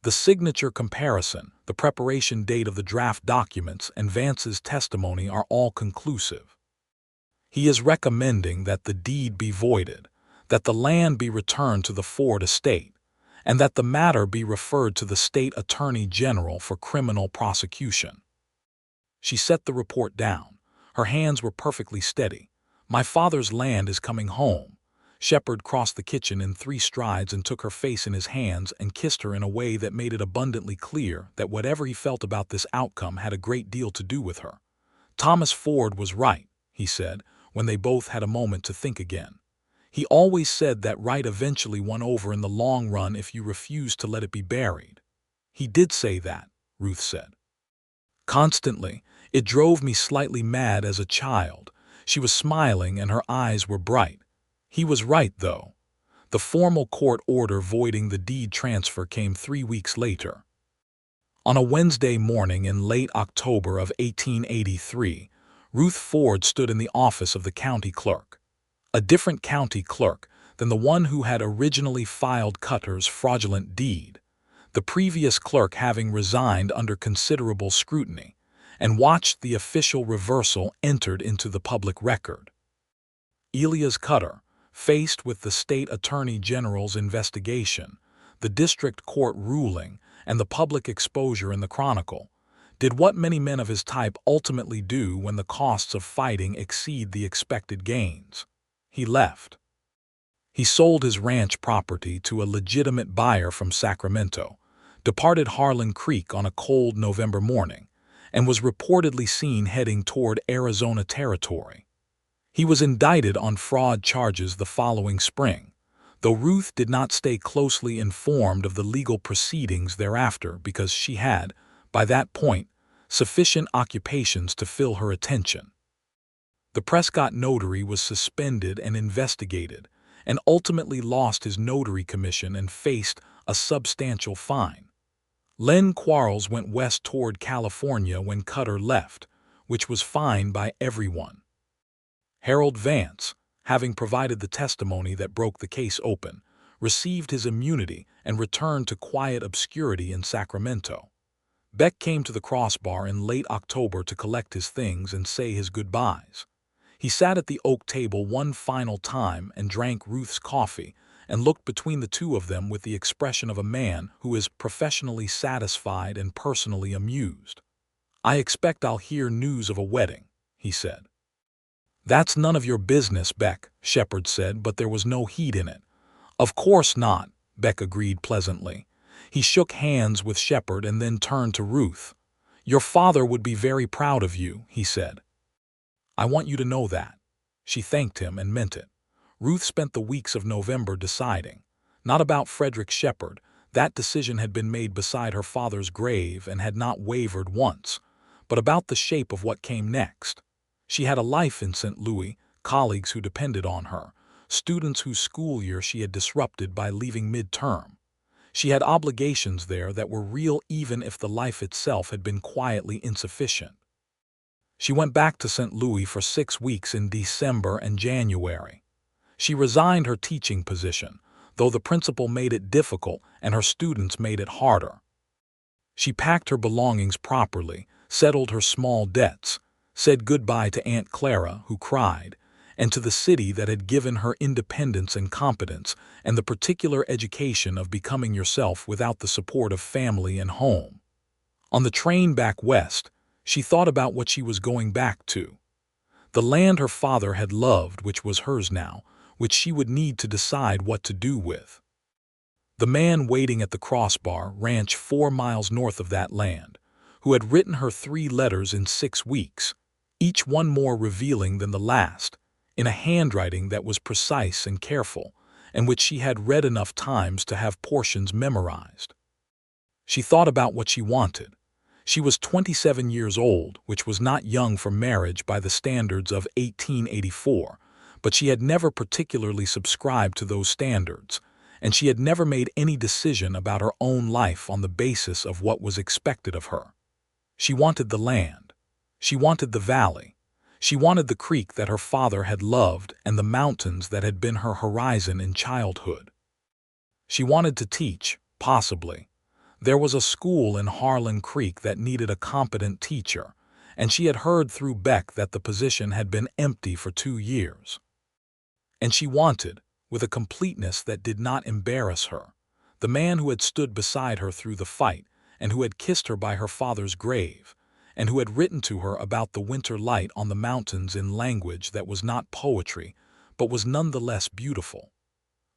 "The signature comparison, the preparation date of the draft documents, and Vance's testimony are all conclusive. He is recommending that the deed be voided, that the land be returned to the Ford estate, and that the matter be referred to the state attorney general for criminal prosecution." She set the report down. Her hands were perfectly steady. "My father's land is coming home." Shepard crossed the kitchen in 3 strides and took her face in his hands and kissed her in a way that made it abundantly clear that whatever he felt about this outcome had a great deal to do with her. "Thomas Ford was right," he said, when they both had a moment to think again. "He always said that right eventually won over in the long run if you refused to let it be buried." "He did say that," Ruth said. "Constantly. It drove me slightly mad as a child." She was smiling and her eyes were bright. "He was right, though." The formal court order voiding the deed transfer came 3 weeks later. On a Wednesday morning in late October of 1883, Ruth Ford stood in the office of the county clerk. A different county clerk than the one who had originally filed Cutter's fraudulent deed, the previous clerk having resigned under considerable scrutiny, and watched the official reversal entered into the public record. Elias Cutter, faced with the state attorney general's investigation, the district court ruling, and the public exposure in the Chronicle, did what many men of his type ultimately do when the costs of fighting exceed the expected gains. He left. He sold his ranch property to a legitimate buyer from Sacramento, departed Harlan Creek on a cold November morning, and was reportedly seen heading toward Arizona territory. He was indicted on fraud charges the following spring, though Ruth did not stay closely informed of the legal proceedings thereafter because she had, by that point, sufficient occupations to fill her attention. The Prescott notary was suspended and investigated, and ultimately lost his notary commission and faced a substantial fine. Len Quarles went west toward California when Cutter left, which was fine by everyone. Harold Vance, having provided the testimony that broke the case open, received his immunity and returned to quiet obscurity in Sacramento. Beck came to the crossbar in late October to collect his things and say his goodbyes. He sat at the oak table one final time and drank Ruth's coffee and looked between the two of them with the expression of a man who is professionally satisfied and personally amused. "I expect I'll hear news of a wedding," he said. "That's none of your business, Beck," Shepard said, but there was no heat in it. "Of course not," Beck agreed pleasantly. He shook hands with Shepard and then turned to Ruth. "Your father would be very proud of you," he said. "I want you to know that." She thanked him and meant it. Ruth spent the weeks of November deciding. Not about Frederick Shepard. That decision had been made beside her father's grave and had not wavered once. But about the shape of what came next. She had a life in St. Louis, colleagues who depended on her, students whose school year she had disrupted by leaving mid-term. She had obligations there that were real even if the life itself had been quietly insufficient. She went back to St. Louis for 6 weeks in December and January. She resigned her teaching position, though the principal made it difficult and her students made it harder. She packed her belongings properly, settled her small debts, said goodbye to Aunt Clara, who cried, and to the city that had given her independence and competence and the particular education of becoming yourself without the support of family and home. On the train back west, she thought about what she was going back to. The land her father had loved, which was hers now, which she would need to decide what to do with. The man waiting at the Crossbar Ranch 4 miles north of that land, who had written her 3 letters in 6 weeks, each one more revealing than the last, in a handwriting that was precise and careful, and which she had read enough times to have portions memorized. She thought about what she wanted. She was 27 years old, which was not young for marriage by the standards of 1884, but she had never particularly subscribed to those standards, and she had never made any decision about her own life on the basis of what was expected of her. She wanted the land. She wanted the valley. She wanted the creek that her father had loved and the mountains that had been her horizon in childhood. She wanted to teach, possibly. There was a school in Harlan Creek that needed a competent teacher, and she had heard through Beck that the position had been empty for 2 years. And she wanted, with a completeness that did not embarrass her, the man who had stood beside her through the fight and who had kissed her by her father's grave, and who had written to her about the winter light on the mountains in language that was not poetry, but was nonetheless beautiful.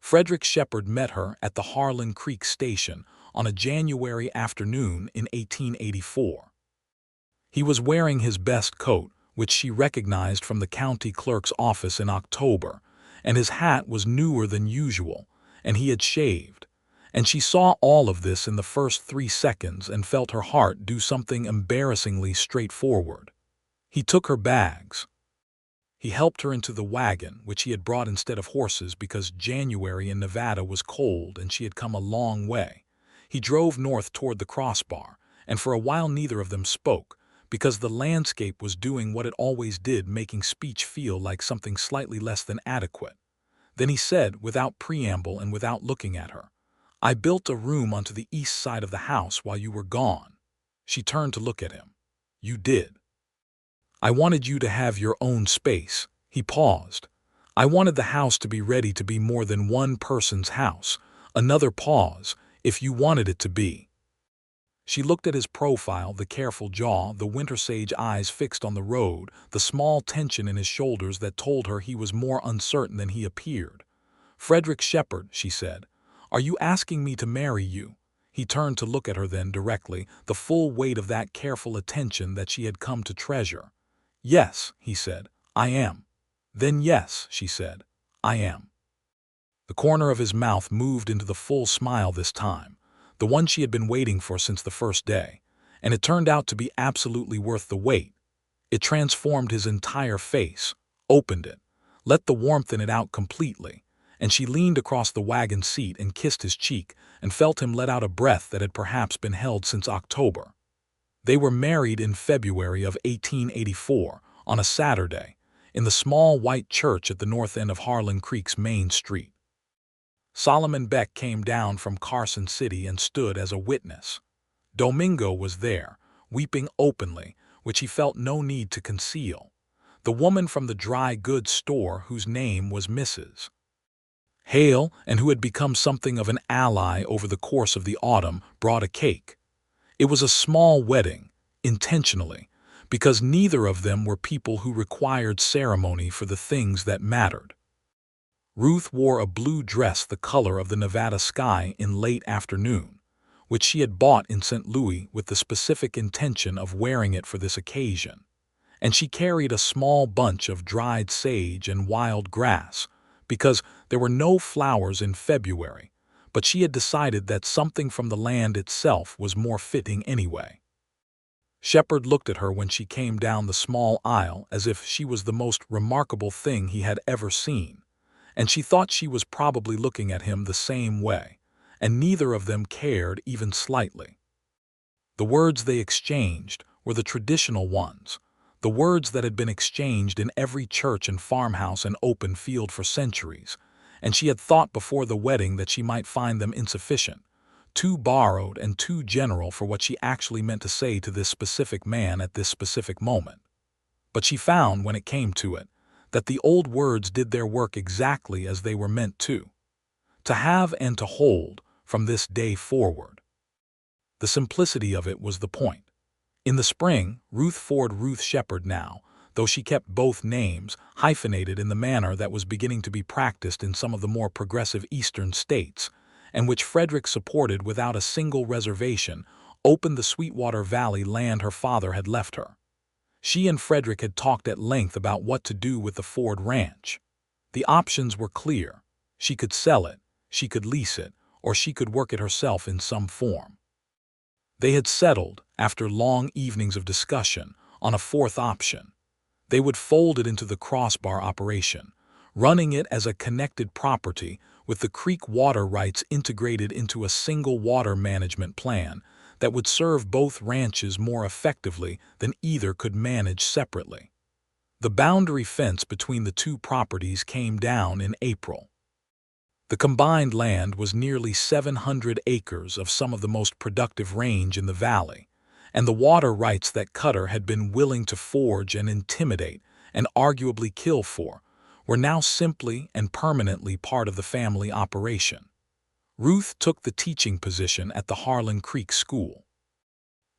Frederick Shepard met her at the Harlan Creek station on a January afternoon in 1884. He was wearing his best coat, which she recognized from the county clerk's office in October, and his hat was newer than usual, and he had shaved. And she saw all of this in the first 3 seconds and felt her heart do something embarrassingly straightforward. He took her bags. He helped her into the wagon, which he had brought instead of horses because January in Nevada was cold and she had come a long way. He drove north toward the Crossbar, and for a while neither of them spoke, because the landscape was doing what it always did, making speech feel like something slightly less than adequate. Then he said, without preamble and without looking at her, "I built a room onto the east side of the house while you were gone." She turned to look at him. "You did." "I wanted you to have your own space." He paused. "I wanted the house to be ready to be more than one person's house." Another pause. "If you wanted it to be." She looked at his profile, the careful jaw, the winter sage eyes fixed on the road, the small tension in his shoulders that told her he was more uncertain than he appeared. "Frederick Shepard," she said, "are you asking me to marry you?" He turned to look at her then directly, the full weight of that careful attention that she had come to treasure. "Yes," he said, "I am." "Then yes," she said, "I am." The corner of his mouth moved into the full smile this time, the one she had been waiting for since the first day, and it turned out to be absolutely worth the wait. It transformed his entire face, opened it, let the warmth in it out completely, and she leaned across the wagon seat and kissed his cheek and felt him let out a breath that had perhaps been held since October. They were married in February of 1884, on a Saturday, in the small white church at the north end of Harlan Creek's main street. Solomon Beck came down from Carson City and stood as a witness. Domingo was there, weeping openly, which he felt no need to conceal. The woman from the dry goods store whose name was Mrs. Hale, and who had become something of an ally over the course of the autumn, brought a cake. It was a small wedding, intentionally, because neither of them were people who required ceremony for the things that mattered. Ruth wore a blue dress the color of the Nevada sky in late afternoon, which she had bought in St. Louis with the specific intention of wearing it for this occasion. And she carried a small bunch of dried sage and wild grass, because there were no flowers in February, but she had decided that something from the land itself was more fitting anyway. Shepard looked at her when she came down the small aisle as if she was the most remarkable thing he had ever seen, and she thought she was probably looking at him the same way, and neither of them cared even slightly. The words they exchanged were the traditional ones, the words that had been exchanged in every church and farmhouse and open field for centuries, and she had thought before the wedding that she might find them insufficient, too borrowed and too general for what she actually meant to say to this specific man at this specific moment. But she found, when it came to it, that the old words did their work exactly as they were meant to have and to hold from this day forward. The simplicity of it was the point. In the spring, Ruth Ford Ruth Shepard now, though she kept both names hyphenated in the manner that was beginning to be practiced in some of the more progressive eastern states, and which Frederick supported without a single reservation, opened the Sweetwater Valley land her father had left her. She and Frederick had talked at length about what to do with the Ford ranch. The options were clear. She could sell it, she could lease it, or she could work it herself in some form. They had settled, after long evenings of discussion, on a fourth option. They would fold it into the crossbar operation, running it as a connected property with the creek water rights integrated into a single water management plan that would serve both ranches more effectively than either could manage separately. The boundary fence between the two properties came down in April. The combined land was nearly 700 acres of some of the most productive range in the valley, and the water rights that Cutter had been willing to forge and intimidate and arguably kill for were now simply and permanently part of the family operation. Ruth took the teaching position at the Harlan Creek School.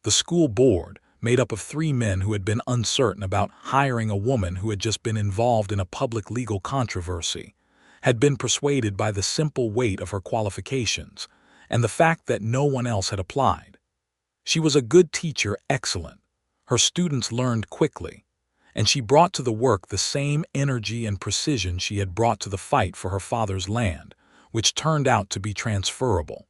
The school board, made up of 3 men who had been uncertain about hiring a woman who had just been involved in a public legal controversy, had been persuaded by the simple weight of her qualifications and the fact that no one else had applied. She was a good teacher, excellent. Her students learned quickly, and she brought to the work the same energy and precision she had brought to the fight for her father's land, which turned out to be transferable.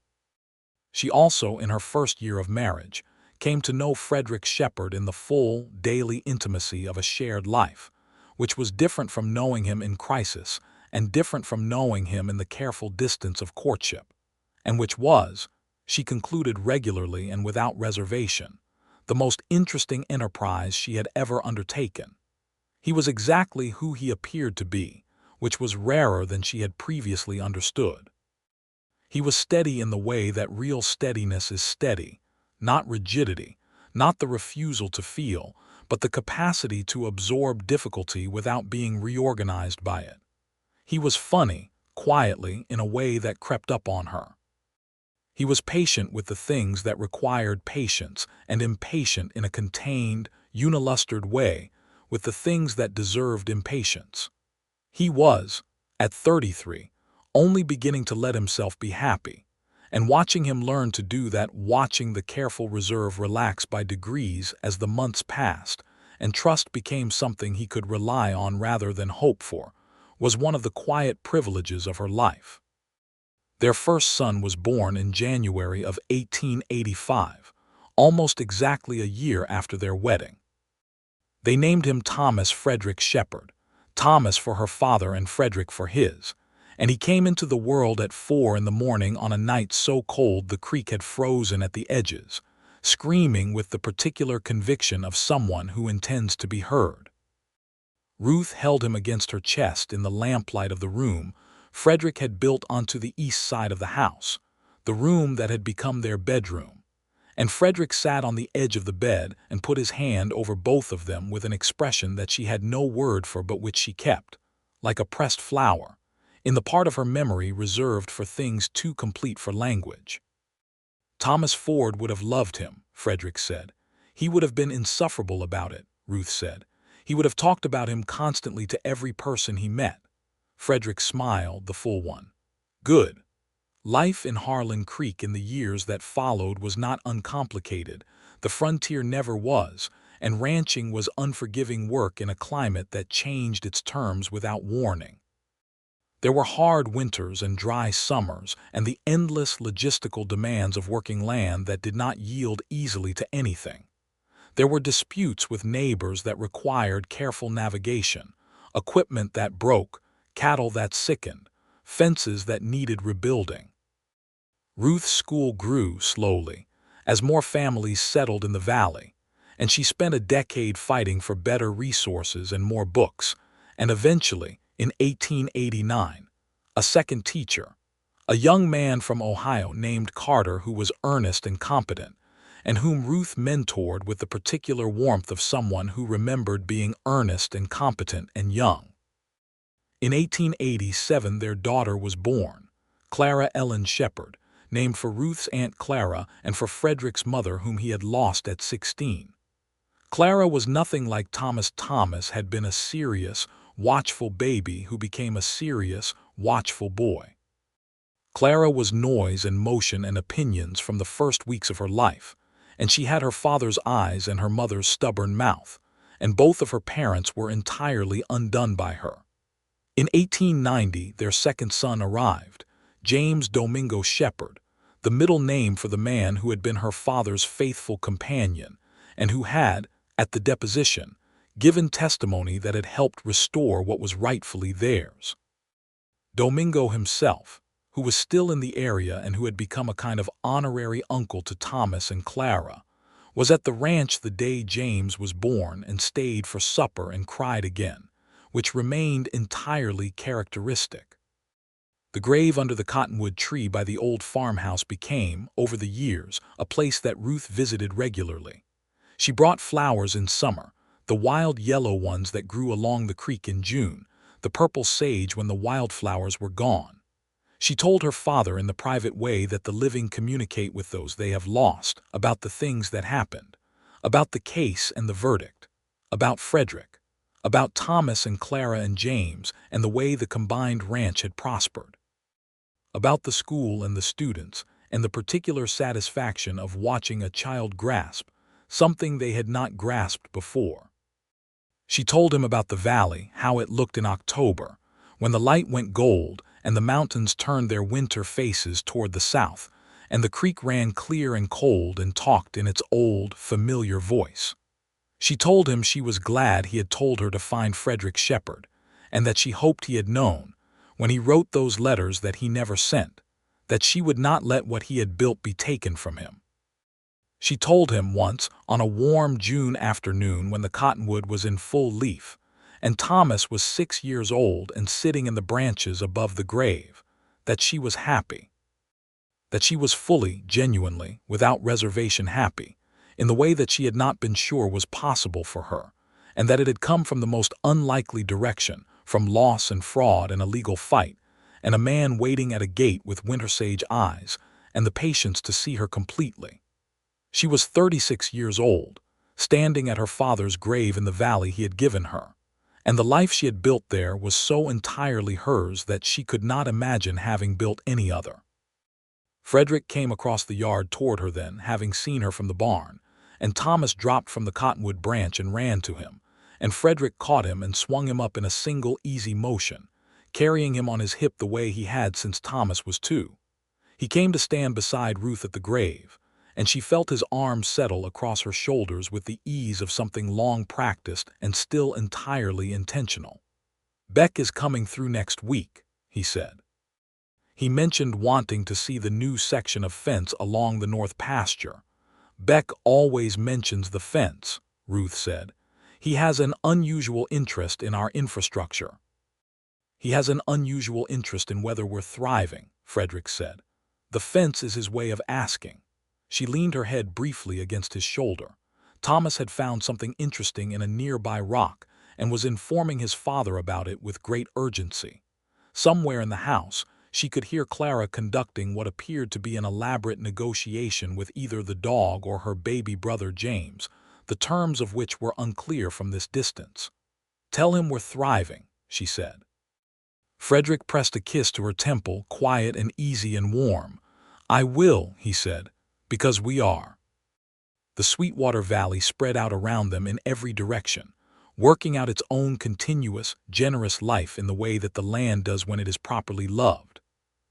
She also, in her first year of marriage, came to know Frederick Shepard in the full, daily intimacy of a shared life, which was different from knowing him in crisis and different from knowing him in the careful distance of courtship, and which was, she concluded regularly and without reservation, the most interesting enterprise she had ever undertaken. He was exactly who he appeared to be, which was rarer than she had previously understood. He was steady in the way that real steadiness is steady, not rigidity, not the refusal to feel, but the capacity to absorb difficulty without being reorganized by it. He was funny, quietly, in a way that crept up on her. He was patient with the things that required patience and impatient in a contained, unilustered way with the things that deserved impatience. He was, at 33, only beginning to let himself be happy, and watching him learn to do that, watching the careful reserve relax by degrees as the months passed, and trust became something he could rely on rather than hope for, was one of the quiet privileges of her life. Their first son was born in January of 1885, almost exactly a year after their wedding. They named him Thomas Frederick Shepard, Thomas for her father and Frederick for his, and he came into the world at 4 in the morning on a night so cold the creek had frozen at the edges, screaming with the particular conviction of someone who intends to be heard. Ruth held him against her chest in the lamplight of the room Frederick had built onto the east side of the house, the room that had become their bedroom, and Frederick sat on the edge of the bed and put his hand over both of them with an expression that she had no word for but which she kept, like a pressed flower, in the part of her memory reserved for things too complete for language. Thomas Ford would have loved him, Frederick said. He would have been insufferable about it, Ruth said. He would have talked about him constantly to every person he met. Frederick smiled, the full one. Good. Life in Harlan Creek in the years that followed was not uncomplicated. The frontier never was, and ranching was unforgiving work in a climate that changed its terms without warning. There were hard winters and dry summers, and the endless logistical demands of working land that did not yield easily to anything. There were disputes with neighbors that required careful navigation, equipment that broke, cattle that sickened, fences that needed rebuilding. Ruth's school grew slowly, as more families settled in the valley, and she spent a decade fighting for better resources and more books, and eventually, in 1889, a second teacher, a young man from Ohio named Carter who was earnest and competent, and whom Ruth mentored with the particular warmth of someone who remembered being earnest and competent and young. In 1887, their daughter was born, Clara Ellen Shepard, named for Ruth's Aunt Clara and for Frederick's mother whom he had lost at 16. Clara was nothing like Thomas. Thomas had been a serious, watchful baby who became a serious, watchful boy. Clara was noise and motion and opinions from the first weeks of her life, and she had her father's eyes and her mother's stubborn mouth, and both of her parents were entirely undone by her. In 1890, their second son arrived, James Domingo Shepard, the middle name for the man who had been her father's faithful companion and who had, at the deposition, given testimony that had helped restore what was rightfully theirs. Domingo himself, who was still in the area and who had become a kind of honorary uncle to Thomas and Clara, was at the ranch the day James was born and stayed for supper and cried again, which remained entirely characteristic. The grave under the cottonwood tree by the old farmhouse became, over the years, a place that Ruth visited regularly. She brought flowers in summer, the wild yellow ones that grew along the creek in June, the purple sage when the wildflowers were gone. She told her father in the private way that the living communicate with those they have lost, about the things that happened, about the case and the verdict, about Frederick, about Thomas and Clara and James and the way the combined ranch had prospered, about the school and the students and the particular satisfaction of watching a child grasp something they had not grasped before. She told him about the valley, how it looked in October, when the light went gold and the mountains turned their winter faces toward the south, and the creek ran clear and cold and talked in its old, familiar voice. She told him she was glad he had told her to find Frederick Shepard, and that she hoped he had known, when he wrote those letters that he never sent, that she would not let what he had built be taken from him. She told him once, on a warm June afternoon when the cottonwood was in full leaf, and Thomas was 6 years old and sitting in the branches above the grave, that she was happy. That she was fully, genuinely, without reservation happy, in the way that she had not been sure was possible for her, and that it had come from the most unlikely direction, from loss and fraud and a legal fight, and a man waiting at a gate with winter sage eyes, and the patience to see her completely. She was 36 years old, standing at her father's grave in the valley he had given her, and the life she had built there was so entirely hers that she could not imagine having built any other. Frederick came across the yard toward her then, having seen her from the barn, and Thomas dropped from the cottonwood branch and ran to him, and Frederick caught him and swung him up in a single easy motion, carrying him on his hip the way he had since Thomas was 2. He came to stand beside Ruth at the grave, and she felt his arms settle across her shoulders with the ease of something long practiced and still entirely intentional. "Beck is coming through next week," he said. He mentioned wanting to see the new section of fence along the north pasture. "Beck always mentions the fence," Ruth said. "He has an unusual interest in our infrastructure." "He has an unusual interest in whether we're thriving," Frederick said. "The fence is his way of asking." She leaned her head briefly against his shoulder. Thomas had found something interesting in a nearby rock and was informing his father about it with great urgency. Somewhere in the house, she could hear Clara conducting what appeared to be an elaborate negotiation with either the dog or her baby brother James, the terms of which were unclear from this distance. "Tell him we're thriving," she said. Frederick pressed a kiss to her temple, quiet and easy and warm. "I will," he said, "because we are." The Sweetwater Valley spread out around them in every direction, working out its own continuous, generous life in the way that the land does when it is properly loved.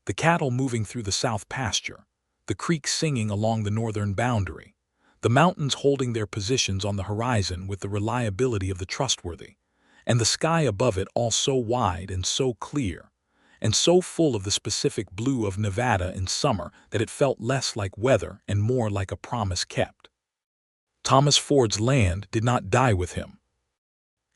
The cattle moving through the south pasture, the creek singing along the northern boundary, the mountains holding their positions on the horizon with the reliability of the trustworthy, and the sky above it all so wide and so clear, and so full of the specific blue of Nevada in summer that it felt less like weather and more like a promise kept. Thomas Ford's land did not die with him.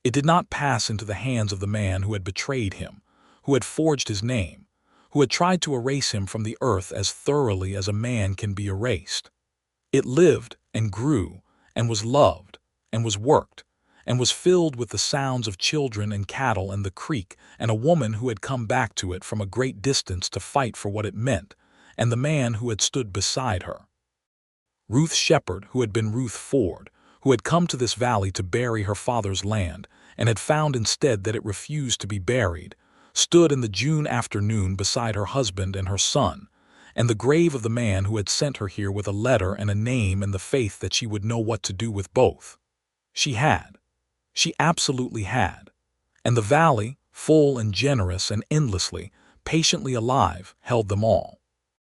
It did not pass into the hands of the man who had betrayed him, who had forged his name, who had tried to erase him from the earth as thoroughly as a man can be erased. It lived and grew and was loved and was worked and was filled with the sounds of children and cattle and the creek and a woman who had come back to it from a great distance to fight for what it meant, and the man who had stood beside her. Ruth Shepard, who had been Ruth Ford, who had come to this valley to bury her father's land and had found instead that it refused to be buried, stood in the June afternoon beside her husband and her son, and the grave of the man who had sent her here with a letter and a name and the faith that she would know what to do with both. She had. She absolutely had. And the valley, full and generous and endlessly, patiently alive, held them all.